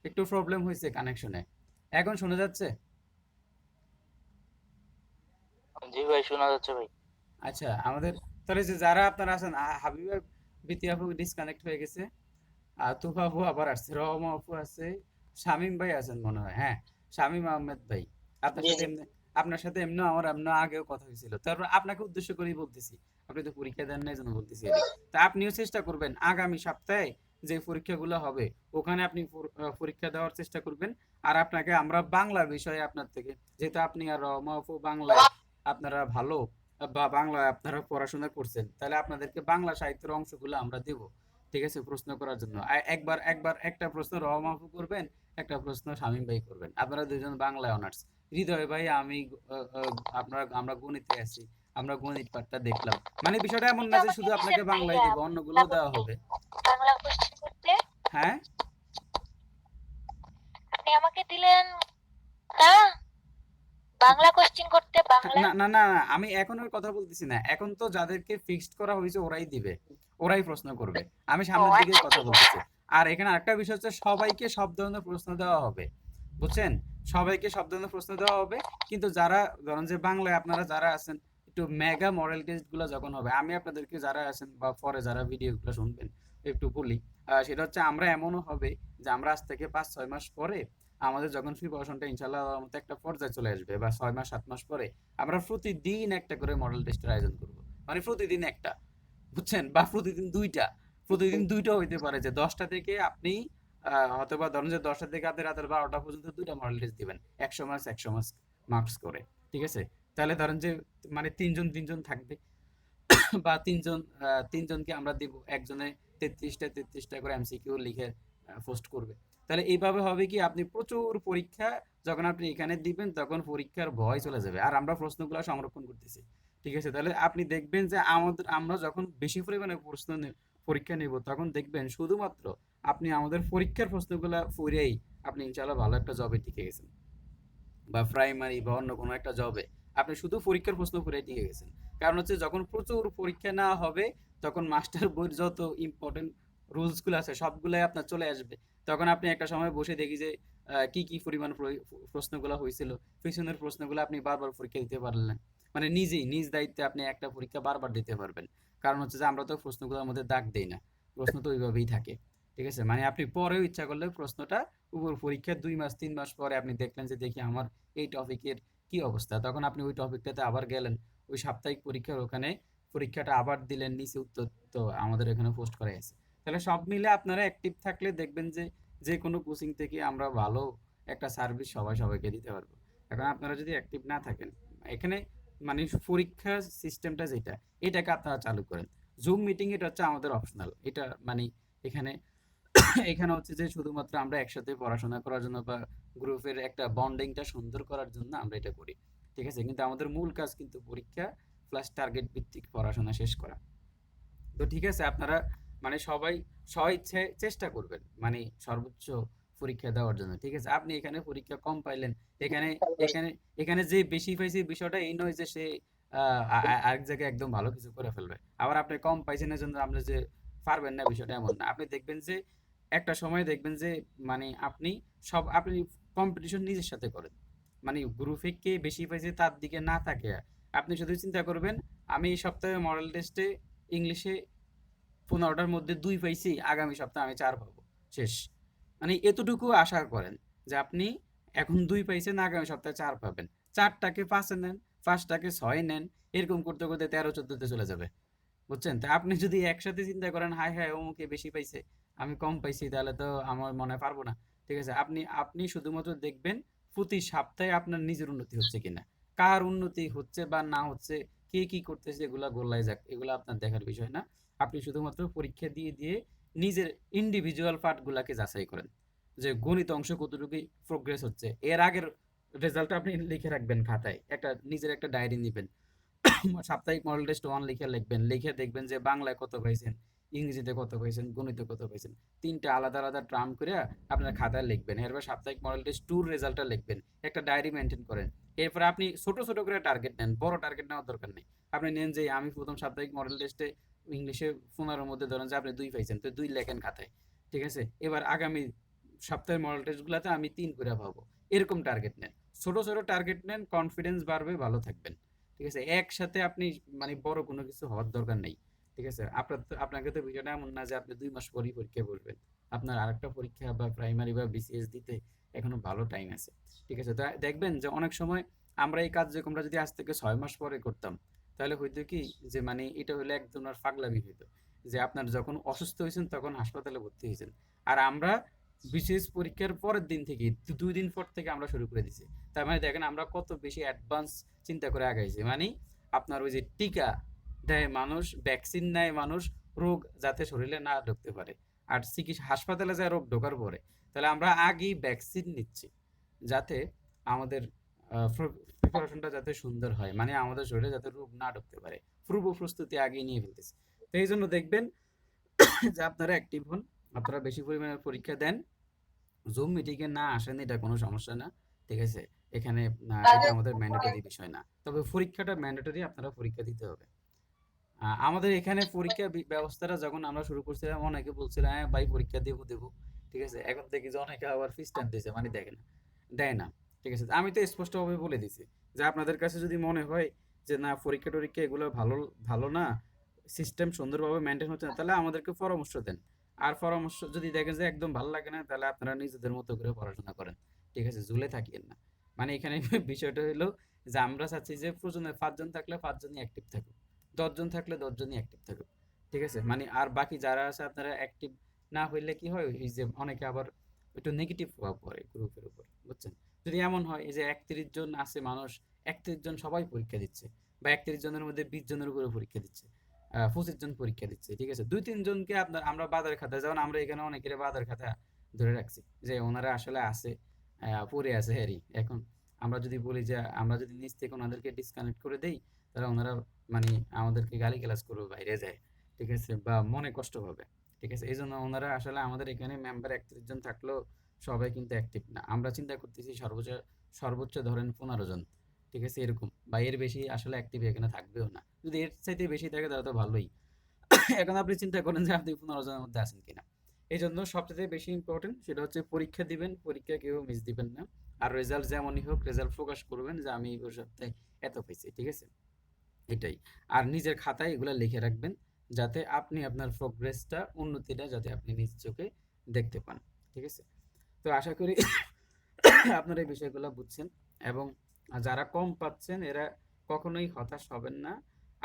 একটু প্রবলেম হয়েছে কানেকশনে, এখন শোনা যাচ্ছে? জি ভাই, শোনা যাচ্ছে ভাই। আচ্ছা, আমাদের তাহলে যে যারা আপনারা আছেন, হাবিবা বিতি আপু ডিসকানেক্ট হয়ে গেছে, আতুফ আপু আবার আসছে, রহমা আপু আছে, শামীম ভাই আছেন মনে হয়, হ্যাঁ, শামীম আহমেদ ভাই। আপনার জি সাথে জি। এমনি, আপনার সাথে এমনি আমার এমনি আগেও কথা হয়েছিল, তারপর আপনাকে উদ্দেশ্য করেই বলতেছি, আপনি তো পরীক্ষা দেন না এই জন্য বলতেছি এদিক। তা আপনিও চেষ্টা করবেন আগামী সপ্তাহে যে পরীক্ষাগুলো হবে ওখানে আপনি পরীক্ষা দেওয়ার চেষ্টা করবেন। আর আপনাকে আমরা বাংলা বিষয়ে আপনার থেকে, যেহেতু আপনি আর রহমা আপু বাংলায় আপনারা ভালো, বা বাংলায় আপনারা পড়াশোনা করছেন, তাহলে আপনাদেরকে বাংলা সাহিত্যের অংশগুলো আমরা দেব, ঠিক আছে, প্রশ্ন করার জন্য। একবার একবার একটা প্রশ্ন রহমা আপু করবেন, একটা প্রশ্ন শামীম ভাই করবেন, আপনারা দুজন বাংলায় অনার্স। হৃদয় ভাই আমি আপনারা, আমরা গণিতে আছি, আমরা গণিত পাঠটা দেখলাম। মানে বিষয়টা এমন কিন্তু না যে আমাকে শুধু দিছেন আপনাকে বাংলায় ভাইয়া দিব, বাংলা অন্যগুলোও দেওয়া করতে, হবে। বাংলা কোশ্চেন করতে। হ্যাঁ, আপনি আমাকে দিলেন না বাংলা কোশ্চেন করতে, বাংলা। না না না না, আমি এখন ওর কথা বলতেছি না, এখন তো যাদেরকে ফিক্সড করা হয়েছে ওরাই দিবে, ওরাই প্রশ্ন করবে, আমি ও সামনের দিকে আচ্ছা, কথা ঠিক আছে। বলতেছি। আর এখানে আরেকটা বিষয় হচ্ছে সবাইকে সব ধরনের প্রশ্ন দেওয়া হবে, বুঝছেন, সবাইকে সব ধরনের প্রশ্ন দেওয়া হবে। কিন্তু যারা ধরেন যে বাংলায় আপনারা যারা আছেন, একটু মেগা মডেল টেস্ট গুলো যখন হবে, আমি আপনাদেরকে যারা আছেন বা পরে যারা ভিডিও গুলো শুনবেন একটু বলি, সেটা হচ্ছে আমরা এমনও হবে যে আমরা আজ থেকে 5-6 মাস পরে আমাদের যখন প্রিপারেশনটা ইনশাল্লাহ আল্লাহর মতো একটা পর্যায়ে চলে আসবে, বা 6 মাস 7 মাস পরে আমরা প্রতিদিন একটা করে মডেল টেস্টের আয়োজন করব। মানে প্রতিদিন একটা, বুঝছেন, বা প্রতিদিন দুইটা, প্রতিদিন দুইটা হইতে পারে যে 10টা থেকে আপনি অথবা ধরুন যে 10টা থেকে আপনি রাতের 12টা পর্যন্ত দুইটা মডেল টেস্ট দিবেন, 100 মার্কস 100 মার্কস মার্কস করে, ঠিক আছে। তাহলে ধরেন যে মানে তিনজন তিনজন থাকবে, বা তিনজনকে আমরা দিব, একজনে 33টা করে এমসিকিউ লিখে পোস্ট করবে। তাহলে এইভাবে হবে কি, আপনি প্রচুর পরীক্ষা যখন আপনি এখানে দিবেন তখন পরীক্ষার ভয় চলে যাবে, আর আমরা প্রশ্নগুলো সংরক্ষণ করতেছি, ঠিক আছে। তাহলে আপনি দেখবেন যে আমরা যখন বেশি পরিমাণে পরীক্ষা নেব, তখন দেখবেন শুধুমাত্র আপনি আমাদের পরীক্ষার প্রশ্নগুলো পড়েই আপনি ইনশাল্লাহ ভালো একটা জবে টিকে গেছেন, বা প্রাইমারি বা অন্য কোনো একটা জবে আপনি শুধু পরীক্ষার প্রশ্ন করে টিকে গেছেন। কারণ হচ্ছে যখন প্রচুর পরীক্ষা নেওয়া হবে, তখন মাস্টার বইয়ের যত ইম্পর্টেন্ট রুলসগুলো আছে সবগুলাই আপনার চলে আসবে। তখন আপনি একটা সময় বসে দেখি যে কি কি পরিমাণ প্রশ্নগুলো হয়েছিল, পিছনের প্রশ্নগুলো আপনি বারবার পরীক্ষা দিতে পারলেন, মানে নিজেই নিজ দায়িত্বে আপনি একটা পরীক্ষা বারবার দিতে পারবেন। কারণ হচ্ছে যে আমরা তো প্রশ্নগুলোর মধ্যে দাগ দেই না, প্রশ্ন তো ওইভাবেই থাকে, ঠিক আছে। মানে আপনি পরেও ইচ্ছা করলে প্রশ্নটা উপর পরীক্ষার 2 মাস 3 মাস পরে আপনি দেখলেন যে দেখি আমার এই টপিকের কি অবস্থা, তখন আপনি ওই টপিকটাতে আবার গেলেন, ওই সাপ্তাহিক পরীক্ষার ওখানে পরীক্ষাটা আবার দিলেন, নিচে উত্তর তো আমাদের এখানে পোস্ট করা আছে। তাহলে সব মিলে আপনারা অ্যাক্টিভ থাকলে দেখবেন যে যে কোনো কোচিং থেকে আমরা ভালো একটা সার্ভিস সবাইকে দিতে পারবো। এখন আপনারা যদি অ্যাক্টিভ না থাকেন এখানে, মানে পরীক্ষা সিস্টেমটা যেটা, এটাকে আপনারা চালু করেন। জুম মিটিং এটা হচ্ছে আমাদের অপশনাল, এটা মানে এখানে এখানে হচ্ছে যে শুধুমাত্র আমরা একসাথে পড়াশোনা করার জন্য বা গ্রুপের একটা বন্ডিংটা সুন্দর করার জন্য আমরা এটা করি, ঠিক আছে। কিন্তু আমাদের মূল কাজ কিন্তু পরীক্ষা প্লাস টার্গেট ভিত্তিক পড়াশোনা শেষ করা। তো ঠিক আছে, আপনারা মানে সবাই স্বইচ্ছায় চেষ্টা করবেন মানে সর্বোচ্চ পরীক্ষা দেওয়ার জন্য, ঠিক আছে। আপনি এখানে পরীক্ষা কম পাইলেন, এখানে এখানে এখানে যে বেশি পাইছে বিষয়টা এই নয় যে সে আরেক জায়গায় একদম ভালো কিছু করে ফেলবে। আবার আপনি কম পাইছেন এর জন্য আপনি যে পারবেন না, বিষয়টা এমন না। আপনি দেখবেন যে একটা সময় দেখবেন যে মানে আপনি কম্পিটিশন নিজের সাথে করেন, মানে গ্রুপে কে বেশি পাইছে তার দিকে না থাকে আপনি শুধু চিন্তা করবেন আমি এই সপ্তাহে মডেল টেস্টে ইংলিশে 15টার মধ্যে 2 পাইছি, আগামী সপ্তাহে আমি 4 পাবো, শেষ। মানে এতটুকু আশা করেন যে আপনি এখন 2 পাইছেন, আগামী সপ্তাহে 4 পাবেন। 4টাকে 5-এ নেন, 5টাকে 6-এ নেন, এরকম করতে করতে 13-14তে চলে যাবে, বুঝছেন? তা আপনি যদি একসাথে চিন্তা করেন হায় হায় অমুকে বেশি পাইছে, আমি কম পাইছি, তাহলে তো আমার মনে হয় পারবো না। ঠিক আছে, আপনি আপনি শুধুমাত্র দেখবেন প্রতি সপ্তাহে আপনার নিজের উন্নতি হচ্ছে কিনা। কার উন্নতি হচ্ছে বা না হচ্ছে, কে কি করতেছে, এগুলা গোল্লায় যাক, এগুলো আপনার দেখার বিষয় না। আপনি শুধুমাত্র পরীক্ষা দিয়ে দিয়ে নিজের ইন্ডিভিজুয়াল পার্টগুলাকে যাচাই করেন যে গণিত অংশ কতটুকু প্রোগ্রেস হচ্ছে। এর আগের রেজাল্টটা আপনি লিখে রাখবেন খাতায়, একটা নিজের একটা ডায়েরি নেবেন। সাপ্তাহিক মডেল টেস্ট 1 লিখে লিখবেন, লিখে দেখবেন যে বাংলায় কত পাইছেন, ইংরেজিতে কত পাইছেন, গণিতে কত পাইছেন। 3টা আলাদা আলাদা টার্ম করে আপনার খাতায় লিখবেন। এরপর সাপ্তাহিক মডেল টেস্ট 2 রেজাল্টটা লিখবেন, একটা ডায়েরি মেনটেন করেন। এরপর আপনি ছোট ছোট করে টার্গেট নেন, বড় টার্গেট নেওয়ার দরকার নেই। আপনি নেন যে আমি প্রথম সাপ্তাহিক মডেল টেস্টে ইংলিশে 15-এর মধ্যে ধরেন যে আপনি 2 পাইছেন, তো 2 লেখেন খাতায়। ঠিক আছে, এবার আগামী সপ্তাহের মডেল টেস্টগুলোতে আমি 3 করে পাবো, এরকম টার্গেট নেন। ছোট ছোট টার্গেট নেন, কনফিডেন্স বাড়বে, ভালো থাকবেন। ঠিক আছে, একসাথে আপনি মানে বড় কোনো কিছু হওয়ার দরকার নেই। ঠিক আছে, আপনাকে তো বিষয়টা এমন না যে আপনি 2 মাস পরেই পরীক্ষা বসবেন। আপনার আরেকটা পরীক্ষা বা প্রাইমারি বা বিসিএস দিতে এখনো ভালো টাইম আছে। ঠিক আছে, তো দেখবেন যে অনেক সময় আমরা এই কার্যক্রমটা যদি আজ থেকে 6 মাস পরে করতাম, তাহলে হইতো কি যে মানে এটা হলে এক ধরনের পাগলামি হইতো, যে আপনার যখন অসুস্থ হয়েছেন তখন হাসপাতালে ভর্তি হয়েছেন, আর আমরা বিসিএস পরীক্ষার পরের দিন থেকে 2 দিন পর থেকে আমরা শুরু করে দিছি। তার মানে দেখেন আমরা কত বেশি অ্যাডভান্স চিন্তা করে আগাইছি। মানে আপনার ওই যে টিকা দেয় মানুষ, ভ্যাকসিন নেয় মানুষ, রোগ যাতে শরীরে না ঢুকতে পারে। আর চিকিৎসা হাসপাতালে যায় রোগ ঢোকার পরে, তাহলে আমরা আগেই ভ্যাকসিন নিচ্ছি যাতে আমাদের প্রিপারেশনটা যাতে সুন্দর হয়, মানে আমাদের শরীরে যাতে রোগ না ঢুকতে পারে, পূর্ব প্রস্তুতি আগেই নিয়ে ফেলতেছি। তো এই জন্য দেখবেন যে আপনারা অ্যাক্টিভ হন, আপনারা বেশি পরিমাণে পরীক্ষা দেন। জুম মিটিংয়ে না আসেন এটা কোনো সমস্যা না। ঠিক আছে, এখানে এটা আমাদের ম্যান্ডেটরি বিষয় না, তবে পরীক্ষাটা ম্যান্ডেটরি, আপনারা পরীক্ষা দিতে হবে। আমাদের এখানে পরীক্ষা ব্যবস্থাটা যখন আমরা শুরু করছিলাম অনেকে বলছিল হ্যাঁ ভাই পরীক্ষা দেবো দেবো। ঠিক আছে, এখন দেখি যে অনেকে আবার ফিস টানতেছে, মানে দেখে না, দেয় না। ঠিক আছে, আমি তো স্পষ্টভাবে বলে দিছি যে আপনাদের কাছে যদি মনে হয় যে না পরীক্ষা টরীক্ষা এগুলো ভালো ভালো না, সিস্টেম সুন্দরভাবে মেনটেন হচ্ছে না, তাহলে আমাদেরকে পরামর্শ দেন। আর পরামর্শ যদি দেখেন যে একদম ভালো লাগে না, তাহলে আপনারা নিজেদের মতো করে পড়াশোনা করেন। ঠিক আছে, ঝুলে থাকিয়েন না। মানে এখানে বিষয়টা হলো যে আমরা চাচ্ছি যে প্রয়োজনে 5 জন থাকলে 5 জনই অ্যাক্টিভ থাকুক, 10 জন থাকলে 10 জনই অ্যাক্টিভ থাকুক। ঠিক আছে, মানে আর বাকি যারা আছে আপনারা অ্যাক্টিভ না হইলে কি হয়, এই যে অনেকে আবার একটু নেগেটিভ প্রভাব পড়ে গ্রুপের উপর, বুঝছেন? যদি এমন হয় এই যে 31 জন আছে মানুষ, 31 জন সবাই পরীক্ষা দিচ্ছে, বা 31 জনের মধ্যে 20 জনের উপরে পরীক্ষা দিচ্ছে, 25 জন পরীক্ষা দিচ্ছে। ঠিক আছে, 2-3 জনকে আপনার আমরা বাদের খাতা, যেমন আমরা এখানে অনেকের বাদের খাতা ধরে রাখছি যে ওনারা আসলে আছে, পড়ে আছে হ্যারি। এখন আমরা যদি বলি যে আমরা যদি নিচ থেকে ওনাদেরকে ডিসকানেক্ট করে দেই, তাহলে ওনারা মানে আমাদেরকে গালিগালাজ করবে বাইরে যায়। ঠিক আছে, বা মনে কষ্ট পাবে। ঠিক আছে, এই জন্য ওনারা আসলে আমাদের এখানে মেম্বার 31 জন থাকলেও সবাই কিন্তু অ্যাক্টিভ না। আমরা চিন্তা করতেছি সর্বোচ্চ সর্বোচ্চ ধরেন 15 জন। ঠিক আছে, এরকম বা এর বেশি আসলে অ্যাক্টিভ এখানে থাকবেও না। যদি এর চাইতে বেশি থাকে তাহলে তো ভালোই। এখন আপনি চিন্তা করেন যে আপনি 15 জনের মধ্যে আছেন কিনা। এই জন্য সবচেয়ে বেশি ইম্পর্টেন্ট সেটা হচ্ছে পরীক্ষা দিবেন, পরীক্ষা কেউ মিস দিবেন না। আর রেজাল্ট যেমনই হোক রেজাল্ট প্রকাশ করবেন যে আমি এই সপ্তাহে এত পেয়েছি। ঠিক আছে, এটাই। আর নিজের খাতায় এগুলো লিখে রাখবেন, যাতে আপনি আপনার প্রোগ্রেসটা, উন্নতিটা যাতে আপনি নিজ চোখে দেখতে পান। ঠিক আছে, তো আশা করি আপনারা এই বিষয়গুলো বুঝছেন। এবং যারা কম পাচ্ছেন এরা কখনোই হতাশ হবেন না।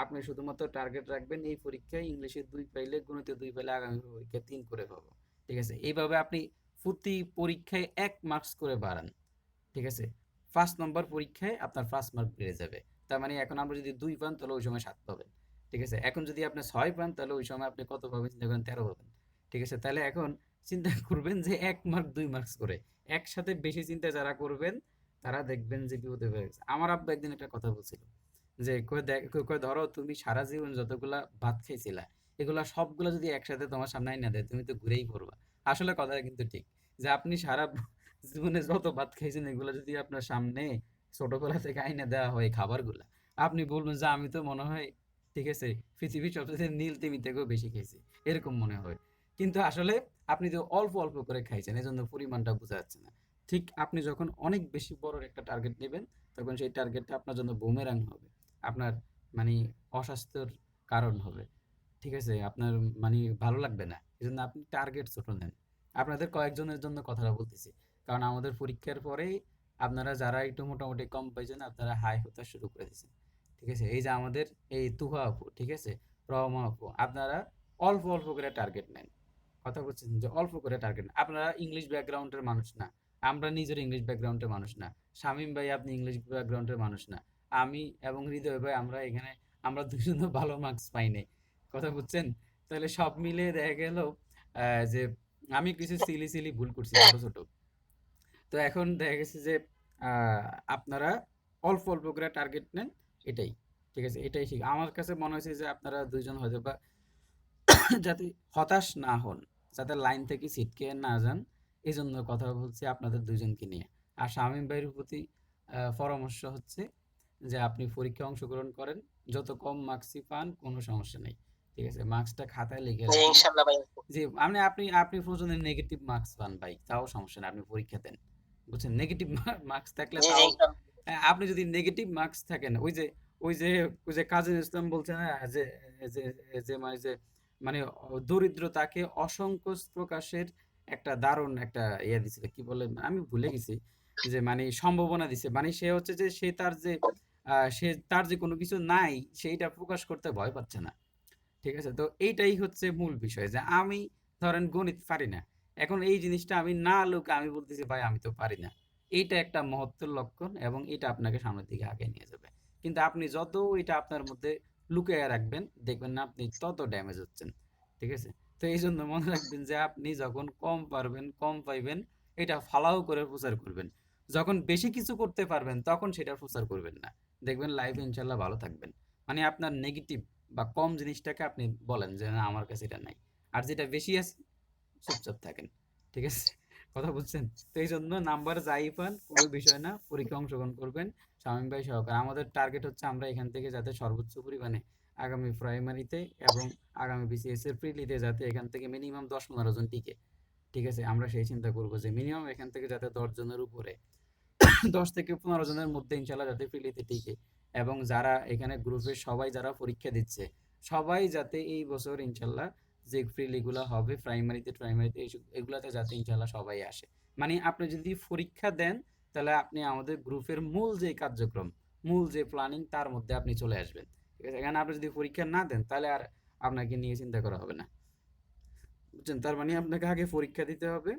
আপনি শুধুমাত্র টার্গেট রাখবেন এই পরীক্ষায় ইংলিশে 2 পাইলে, গণিতে 2 পাইলে আগামী পরীক্ষায় 3 করে পাবো। ঠিক আছে, এইভাবে আপনি প্রতি পরীক্ষায় 1 মার্কস করে বাড়ান। ঠিক আছে, 5 নম্বর পরীক্ষায় আপনার 5 মার্ক বেড়ে যাবে। তার মানে এখন আমরা যদি 2 পান তাহলে ওই সময় 7 পাবেন। ঠিক আছে, এখন যদি আপনি 6 পান তাহলে ওই সময় আপনি কত পাবেন চিন্তা করেন, 13 পাবেন। ঠিক আছে, তাহলে এখন চিন্তা করবেন যে 1 মার্ক 2 মার্কস করে একসাথে বেশি চিন্তা যারা করবেন তারা দেখবেন যে বিপদে পড়ে গেছে। আমার আব্বা একদিন একটা কথা বলছিল যে কয় ধরো তুমি সারা জীবন যতগুলা ভাত খাইছিলা এগুলা সবগুলা যদি একসাথে তোমার সামনে আইনা দেয় তুমি তো ঘুরেই পড়বা। আসলে কথাটা কিন্তু ঠিক, যে আপনি সারা জীবনে যত ভাত খাইছেন এগুলো যদি আপনার সামনে ছোটবেলা থেকে আইনা দেওয়া হয় খাবারগুলা, আপনি বলবেন যে আমি তো মনে হয়, ঠিক আছে, পৃথিবীর সবচেয়ে নীল তিমি থেকেও বেশি খেয়েছি, এরকম মনে হয়। কিন্তু আসলে আপনি তো অল্প অল্প করে খাইছেন, এজন্য পরিমাণটা বোঝা যাচ্ছে না। ঠিক আপনি যখন অনেক বেশি বড় একটা টার্গেট নেবেন তখন সেই টার্গেটটা আপনার জন্য বুমেরাং হবে। আপনার মানে অস্বাস্থ্যের কারণ হবে। ঠিক আছে? আপনার মানে ভালো লাগবে না। এজন্য আপনি টার্গেট ছোট নেন। আপনাদের কয়েকজনের জন্য কথাটা বলতেছি। কারণ আমাদের পরীক্ষার পরেই আপনারা যারা একটু মোটামুটি কম পাইছেন আপনারা হাই হতে শুরু করে দিয়েছেন। ঠিক আছে? এই যে আমাদের এই তুহা আপু, ঠিক আছে? রহমা আপু, আপনারা অল্প, অল্প করে টার্গেট নেন। কথা বলছেন যে অল্প করে টার্গেট। আপনারা ইংলিশ ব্যাকগ্রাউন্ডের মানুষ না। আমরা নিজের ইংলিশ ব্যাকগ্রাউন্ডের মানুষ না। শামীম ভাই আপনি ইংলিশ ব্যাকগ্রাউন্ডের মানুষ না। আমি এবং হৃদয় ভাই আমরা এখানে আমরা দুজনে ভালো মার্কস পাই নাই। কথা বুঝছেন? তাহলে সব মিলিয়ে দেখা গেল যে আমি কিছু সিলি, সিলি ভুল করছি ছোট, ছোট। তো এখন দেখা গেছে যে আপনারা অল্প, অল্প করে টার্গেট নেন এটাই। ঠিক আছে? এটাই ঠিক। আমার কাছে মনে হয়েছে যে আপনারা ২ জন হয়তোবা যাতে হতাশ না হন, যাতে লাইন থেকে ছিটকে না যান, এজন্য কথা বলছি আপনাদের ২ জনকে নিয়ে। আর শামীম ভাইয়ের প্রতি পরামর্শ হচ্ছে যে আপনি পরীক্ষায় অংশগ্রহণ করেন। যত কম মার্কসই পান কোনো সমস্যা নেই। ঠিক আছে? মার্কসটা খাতায় লিখে জি রাখেন। ইনশাল্লাহ ভাই। জি, আপনি আপনি প্রয়োজনে নেগেটিভ মার্কস পান ভাই, তাও সমস্যা নাই। আপনি পরীক্ষা দেন। বুঝছেন? নেগেটিভ মার্কস থাকলে জি তাও ইনশাল্লাহ। আপনি যদি নেগেটিভ মার্কস থাকেন, ওই যে ওই যে কাজী ইসলাম বলছে না যে যে যে মানে যে মানে দরিদ্রতাকে অসংকোচ প্রকাশের একটা দারুণ একটা দিছিল। কি বলে? আমি ভুলে গেছি। যে মানে সম্ভাবনা দিছে। মানে সে হচ্ছে যে সে তার যে কোনো কিছু নাই সেইটা প্রকাশ করতে ভয় পাচ্ছে না। ঠিক আছে? তো এইটাই হচ্ছে মূল বিষয় যে আমি ধরেন গণিত পারি না। এখন এই জিনিসটা আমি না লুকায় আমি বলতেছি ভাই আমি তো পারি না। এইটা একটা মহত্ত্বের লক্ষণ এবং এটা আপনাকে সামনের দিকে আগায় নিয়ে যাবে। কিন্তু আপনি যত এটা আপনার মধ্যে লুকাইয়া রাখবেন দেখবেন না আপনি তত ড্যামেজ হচ্ছেন। ঠিক আছে? তো এইজন্য মনে রাখবেন যে আপনি যখন কম পারবেন, কম পাইবেন এটা ফালাও করে প্রচার করবেন। যখন বেশি কিছু করতে পারবেন তখন সেটা প্রচার করবেন না। দেখবেন লাইফে ইনশাআল্লাহ ভালো থাকবেন। মানে আপনার নেগেটিভ বা কম জিনিসটাকে আপনি বলেন যে না আমার কাছে এটা নাই। আর যেটা বেশি আছে চুপচাপ থাকেন। ঠিক আছে? কথা বুঝছেন? তো এই জন্য নাম্বার যাই পান কোনো বিষয় না, পরীক্ষায় অংশগ্রহণ করবেন শামীম ভাই সহকারে। আমাদের টার্গেট হচ্ছে আমরা এখান থেকে যাতে সর্বোচ্চ পরিমাণে আগামী প্রাইমারিতে এবং আগামী বিসিএস এর প্রিলিতে যাতে এখান থেকে মিনিমাম ১০-১৫ জন টিকে। ঠিক আছে? আমরা সেই চিন্তা করব যে মিনিমাম এখান থেকে যাতে ১০ জনের উপরে ১০ থেকে ১৫ জনের মধ্যে ইনশাআল্লাহ যাতে প্রিলিতে টিকে এবং যারা এখানে গ্রুপের সবাই যারা পরীক্ষা দিচ্ছে সবাই যাতে এই বছর ইনশাআল্লাহ যে প্রিলিগুলো হবে প্রাইমারিতে এগুলাতে যাতে ইনশাআল্লাহ সবাই আসে। মানে আপনি যদি পরীক্ষা দেন তাহলে আপনি আমাদের গ্রুপের মূল যে কার্যক্রম, মূল যে প্ল্যানিং তার মধ্যে আপনি চলে আসবেন। ঠিক আছে? এখানে আপনি যদি পরীক্ষা না দেন তাহলে আর আপনাকে নিয়ে চিন্তা করা হবে না। বুঝছেন? তার মানে আপনাকে আগে পরীক্ষা দিতে হবে,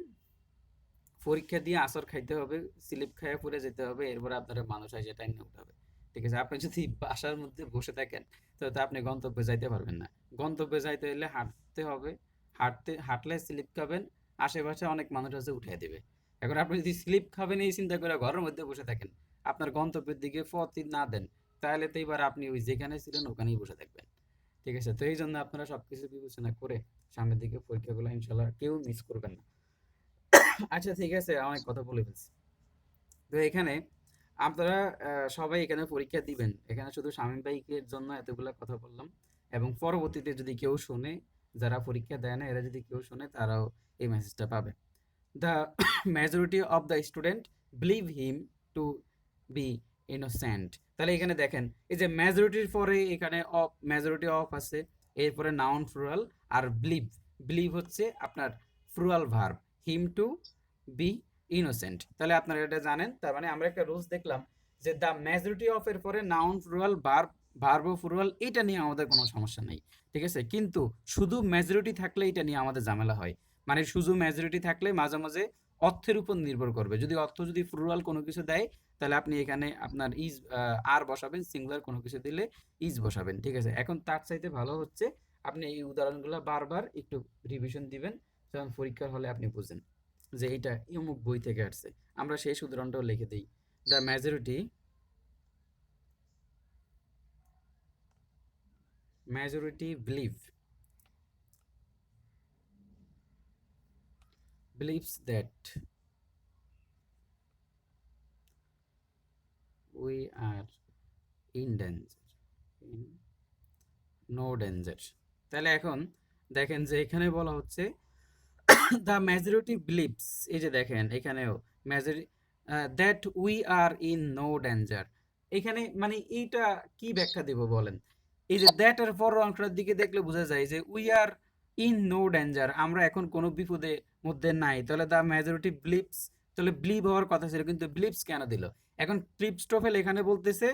পরীক্ষা দিয়ে আসর খাইতে হবে, স্লিপ খাইয়া পড়ে যেতে হবে, এরপরে আপনারা মানুষ এসে টাইনে উঠাবে। ঠিক আছে? আপনি যদি বাসার মধ্যে বসে থাকেন তাহলে তো আপনি গন্তব্যে যাইতে পারবেন না। গন্তব্যে যাইতে হলে হাঁটতে হবে। হাঁটলে স্লিপ খাবেন, আশেপাশে অনেক মানুষ আছে উঠাই দেবে। এখন আপনি যদি স্লিপ খাবেন এই চিন্তা করে ঘরের মধ্যে বসে থাকেন, আপনার গন্তব্যের দিকে পথই না দেন, তাহলে তো এবার আপনি ওই যেখানে ছিলেন ওখানেই বসে থাকবেন। ঠিক আছে? তো এই জন্য আপনারা সবকিছু বিবেচনা করে সামনের দিকে পরীক্ষাগুলো ইনশাল্লাহ কেউ মিস করবেন না। আচ্ছা ঠিক আছে, অনেক কথা বলে ফেলছি। তো এখানে আপনারা সবাই এখানে পরীক্ষা দিবেন। এখানে শুধু শামীম ভাইয়ের জন্য এতগুলা কথা বললাম এবং পরবর্তীতে যদি কেউ শোনে, যারা পরীক্ষা দেয় না এরা যদি কেউ শোনে তারাও এই মেসেজটা পাবে। The majority of the student believe him to be innocent. তাহলে এখানে দেখেন এই যে মেজরিটির পরে এখানে অফ মেজরিটি অফ আছে, এরপরে নাউন প্লুরাল আর বিলিভ হচ্ছে আপনার plural verb him to be innocent. তাহলে আপনারা এটা জানেন। তার মানে আমরা একটা রুলস দেখলাম যে দ্য মেজরিটি অফ এর পরে নাউন প্লুরাল ভার্ব ও প্লুরাল এটা নিয়ে আমাদের কোনো সমস্যা নেই। ঠিক আছে? কিন্তু শুধু মেজরিটি থাকলে এটা নিয়ে আমাদের ঝামেলা হয়। মানে শুধু মেজরিটি থাকলে মাঝে মাঝে অর্থের উপর নির্ভর করবে। যদি অর্থ যদি প্লুরাল কোনো কিছু দেয় তাহলে আপনি এখানে আপনার ইজ আর বসাবেন, সিঙ্গুলার কোনো কিছু দিলে ইজ বসাবেন। ঠিক আছে? এখন তার চাইতে ভালো হচ্ছে আপনি এই উদাহরণগুলো বারবার একটু রিভিশন দিবেন, যখন পরীক্ষার হলে আপনি বুঝেন যে এটা অমুক বই থেকে আসছে। আমরা সেই উদাহরণটাও লিখে দিই। The majority believes that we are in danger, in no danger. তাহলে এখন দেখেন যে এখানে বলা হচ্ছে দ্য মেজরিটি বিলিভস, এই যে দেখেন এখানেও majority that we are in no danger, এখানে মানে এইটা কি ব্যাখ্যা দেব বলেন? এই যে দ্যাট এর পরের অংশটার দিকে দেখলে বোঝা যায় যে we are in no danger, আমরা এখন কোনো বিপদের মধ্যে নাই। তাহলে দ্য মেজরিটি ব্লিপস, তাহলে ব্লিপ হওয়ার কথা ছিল কিন্তু ব্লিপস কেন দিল? এখন ক্লিপস্টোফেল এখানে বলতেছে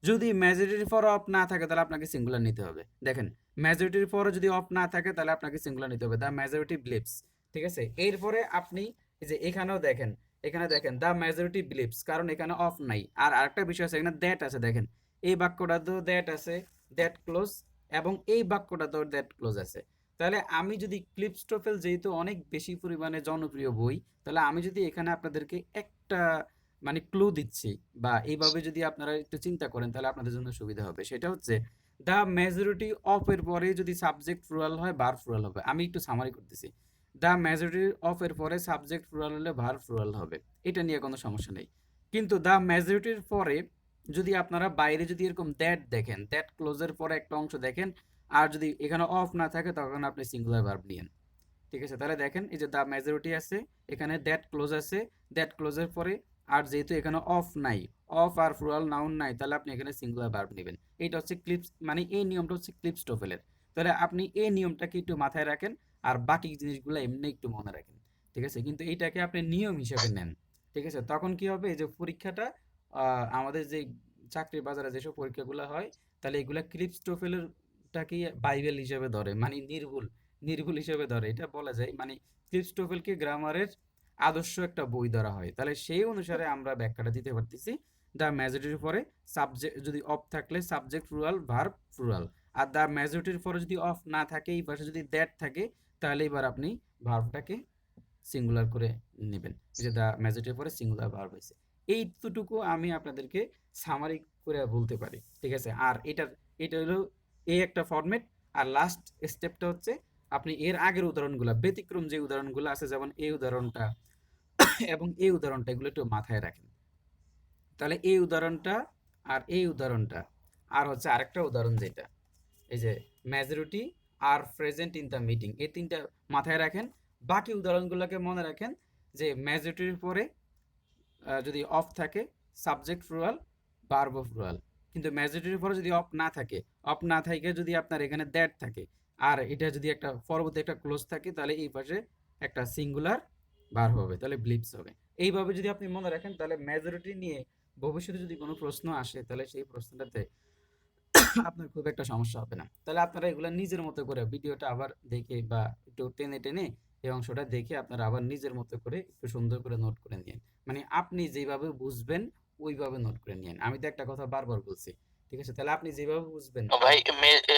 যদি মেজরিটির পর অফ না থাকে তাহলে আপনাকে সিঙ্গুলার নিতে হবে। দেখেন মেজরিটির পরে যদি অফ না থাকে তাহলে আপনাকে সিঙ্গুলার নিতে হবে, দ্য মেজরিটি ব্লিপস। ঠিক আছে, এরপরে আপনি এই যে এখানেও দেখেন, এখানে দেখেন দ্য মেজরিটি বিলিভস, কারণ এখানে অফ নাই। আর আরেকটা বিষয় আছে, এখানে দ্যাট আছে। দেখেন এই বাক্যটাতেও দ্যাট আছে, দ্যাট ক্লোজ, এবং এই বাক্যটাতেও দ্যাট ক্লোজ আছে। তাহলে আমি যদি ক্লিপস্টোফেল যেহেতু অনেক বেশি পরিমাণে জনপ্রিয় বই, তাহলে আমি যদি এখানে আপনাদেরকে একটা মানে ক্লু দিচ্ছি বা এইভাবে যদি আপনারা একটু চিন্তা করেন তাহলে আপনাদের জন্য সুবিধা হবে। সেটা হচ্ছে দ্য মেজরিটি অফ এর পরে যদি সাবজেক্ট প্লুরাল হয় ভার্ব প্লুরাল হবে। আমি একটু সামারি করতেছি, দ্য মেজরিটি অফ এর পরে সাবজেক্ট প্লুরাল হলে ভার্ব প্লুরাল হবে, এটা নিয়ে কোনো সমস্যা নেই। কিন্তু দ্য মেজরিটির পরে যদি আপনারা বাইরে যদি এরকম দ্যাট দেখেন, দ্যাট ক্লোজের পরে একটা অংশ দেখেন, আর যদি এখানে অফ না থাকে তখন আপনি সিঙ্গুলার ভার্ব নিয়েন। ঠিক আছে, তাহলে দেখেন এই যে দ্য মেজরিটি আছে, এখানে দ্যাট ক্লোজ আছে, দ্যাট ক্লোজের পরে, আর যেহেতু এখানে অফ নাই, অফ আর প্লুরাল নাউন নাই, তাহলে আপনি এখানে সিঙ্গুলার ভার্ব নেবেন। এইটা হচ্ছে ক্লিপস, মানে এই নিয়মটা হচ্ছে ক্লিপস্টোফেলের। তাহলে আপনি এই নিয়মটাকে একটু মাথায় রাখেন আর বাকি জিনিসগুলো এমনি একটু মনে রাখেন। ঠিক আছে, কিন্তু এইটাকে আপনি নিয়ম হিসেবে নেন। ঠিক আছে, তখন কি হবে, এই যে পরীক্ষাটা আমাদের যে চাকরির বাজারে যেসব পরীক্ষাগুলো হয়, তাহলে এগুলা ক্লিপস্টোফেলেরটাকে বাইবেল হিসেবে ধরে, মানে নির্ভুল নির্ভুল হিসেবে ধরে, এটা বলা যায়। মানে ক্লিপস্টোফেলকে গ্রামারের আদর্শ একটা বই ধরা হয়। তাহলে সেই অনুসারে আমরা ব্যাখ্যাটা দিতে পারতেছি, দ্য মেজরিটির পরে সাবজেক্ট যদি অফ থাকলে সাবজেক্ট প্লুরাল ভার্ব প্লুরাল, আর দ্য মেজরিটির পরে যদি অফ না থাকে, এই পাশে যদি দ্যাট থাকে, তাহলে এবার আপনি ভার্বটাকে সিঙ্গুলার করে নেবেন। এই যে দ্য মেজরিটির পরে সিঙ্গুলার ভার্ব হয়েছে। এইটুকু আমি আপনাদেরকে সামারি করে বলতে পারি। ঠিক আছে, আর এটা হলো এই একটা ফরম্যাট। আর লাস্ট স্টেপটা হচ্ছে আপনি এর আগের উদাহরণগুলো, ব্যতিক্রম যে উদাহরণগুলো আছে, যেমন এই উদাহরণটা এবং এই উদাহরণটা, এগুলো একটু মাথায় রাখেন। তাহলে এই উদাহরণটা আর এই উদাহরণটা আর হচ্ছে আরেকটা উদাহরণ যেটা এই যে majority are present in the meeting, এই তিনটা মাথায় রাখেন। বাকি উদাহরণগুলোকে মনে রাখেন যে মেজরিটির পরে যদি অফ থাকে সাবজেক্ট প্লুরাল ভার্ব প্লুরাল, কিন্তু মেজরিটির পরে যদি অফ না থাকে, অফ না থাকে যদি আপনার এখানে দ্যাট থাকে, আর এটা যদি একটা পরবর্তী একটা ক্লোজ থাকে, তাহলে এই পাশে একটা সিঙ্গুলার ভার্ব হবে, তাহলে ব্লিপস হবে। এইভাবে যদি আপনি মনে রাখেন তাহলে মেজরিটি নিয়ে ভবিষ্যতে যদি কোনো প্রশ্ন আসে তাহলে সেই প্রশ্নটাতে আপনার খুব একটা সমস্যা হবে না। তাহলে আপনারা এগুলা নিজের মতো করে ভিডিওটা আবার দেখে বা একটু টেনে টেনে এই অংশটা দেখে আপনারা আবার নিজের মতো করে একটু সুন্দর করে নোট করে নিন। মানে আপনি যেভাবে বুঝবেন ওইভাবে নোট করে নিন। আমি তো একটা কথা বারবার বলছি। ঠিক আছে, তাহলে আপনি যেভাবে বুঝবেন ভাই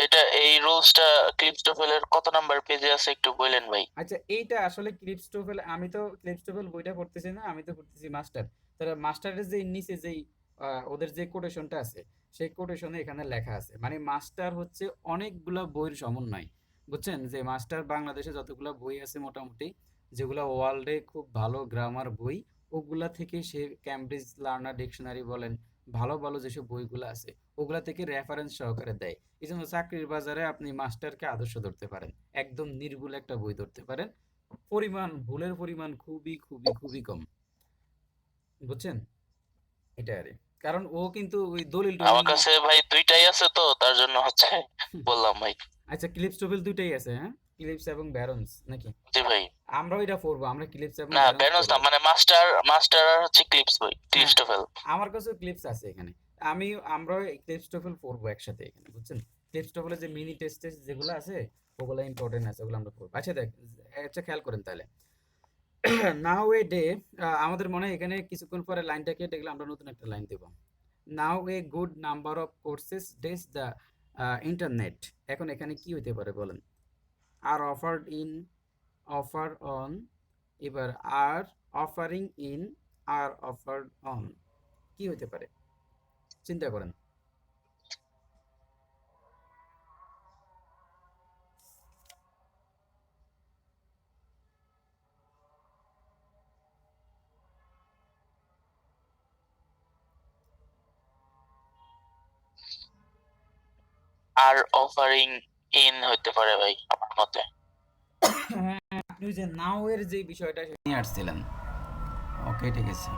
এটা এই রুলসটা ক্লিপস্টোফেলের কত নাম্বার পেজে আছে একটু বললেন ভাই? আচ্ছা, এইটা আসলে ক্লিপস্টোফেল, আমি তো ক্লিপস্টোফেল বইটা পড়তেছি না, আমি তো পড়তেছি মাস্টার। তাহলে মাস্টারের যে নিচে যেই ওদের যে কোটেশনটা আছে, সেই কোটেশনে এখানে লেখা আছে। মানে মাস্টার হচ্ছে অনেকগুলা বইয়ের সমন্বয়। বুঝছেন, যে মাস্টার বাংলাদেশে যতগুলা বই আছে মোটামুটি, যেগুলা ওয়ার্ল্ডে খুব ভালো গ্রামার বই, ওগুলা থেকে সে ক্যামব্রিজ লার্নার ডিকশনারি বলেন, ভালো ভালো যেসব বইগুলো আছে ওগুলা থেকে রেফারেন্স সহকারে দেয়। এই জন্য চাকরির বাজারে আপনি মাস্টারকে আদর্শ ধরতে পারেন, একদম নির্ভুল একটা বই ধরতে পারেন। ভুলের পরিমাণ খুবই খুবই খুবই কম। বুঝছেন, এটা আরে কারণ ও কিন্তু ওই দলিল আমার টলিল কাছে ভাই দুইটাই আছে তো তার জন্য হচ্ছে বললাম ভাই। আচ্ছা, ক্লিপস টোফেল দুইটাই আছে, হ্যাঁ, ক্লিপস এবং ব্যারন্স নাকি? জি ভাই। আমরাও এটা পড়বো, আমরা ক্লিপস এবং না ব্যারন্স ব্যানোস না, পড়বো। মানে মাস্টার মাস্টার আর হচ্ছে ক্লিপস বই, হ্যাঁ, ক্লিপস্টোফেল। আমার কাছেও ক্লিপস আছে এখানে। আমরাও ক্লিপস টোফেল পড়বো একসাথে এখানে, বুঝছেন। ক্লিপস টোফেলের যে মিনি টেস্ট টেস্ট যেগুলো আছে ওগুলো ইম্পর্টেন্ট আছে, ওগুলো আমরা পড়বো। আচ্ছা দেখ, আচ্ছা খেয়াল করেন তাহলে নাও এ ডে, আমাদের মনে হয় এখানে কিছুক্ষণ পরে লাইনটা কেটে গেলে আমরা নতুন একটা লাইন দেব। Now a good number of courses does the internet, এখন এখানে কি হইতে পারে বলেন? Are offered in, offer on, এবার are offering in, are offered on, কি হইতে পারে চিন্তা করেন। আর অফারিং ইন হইতে পারে ভাই আমার মতে। হ্যাঁ, আপনি যে নাও এর যে বিষয়টা নিয়ে আসছিলেন, ওকে ঠিক আছে।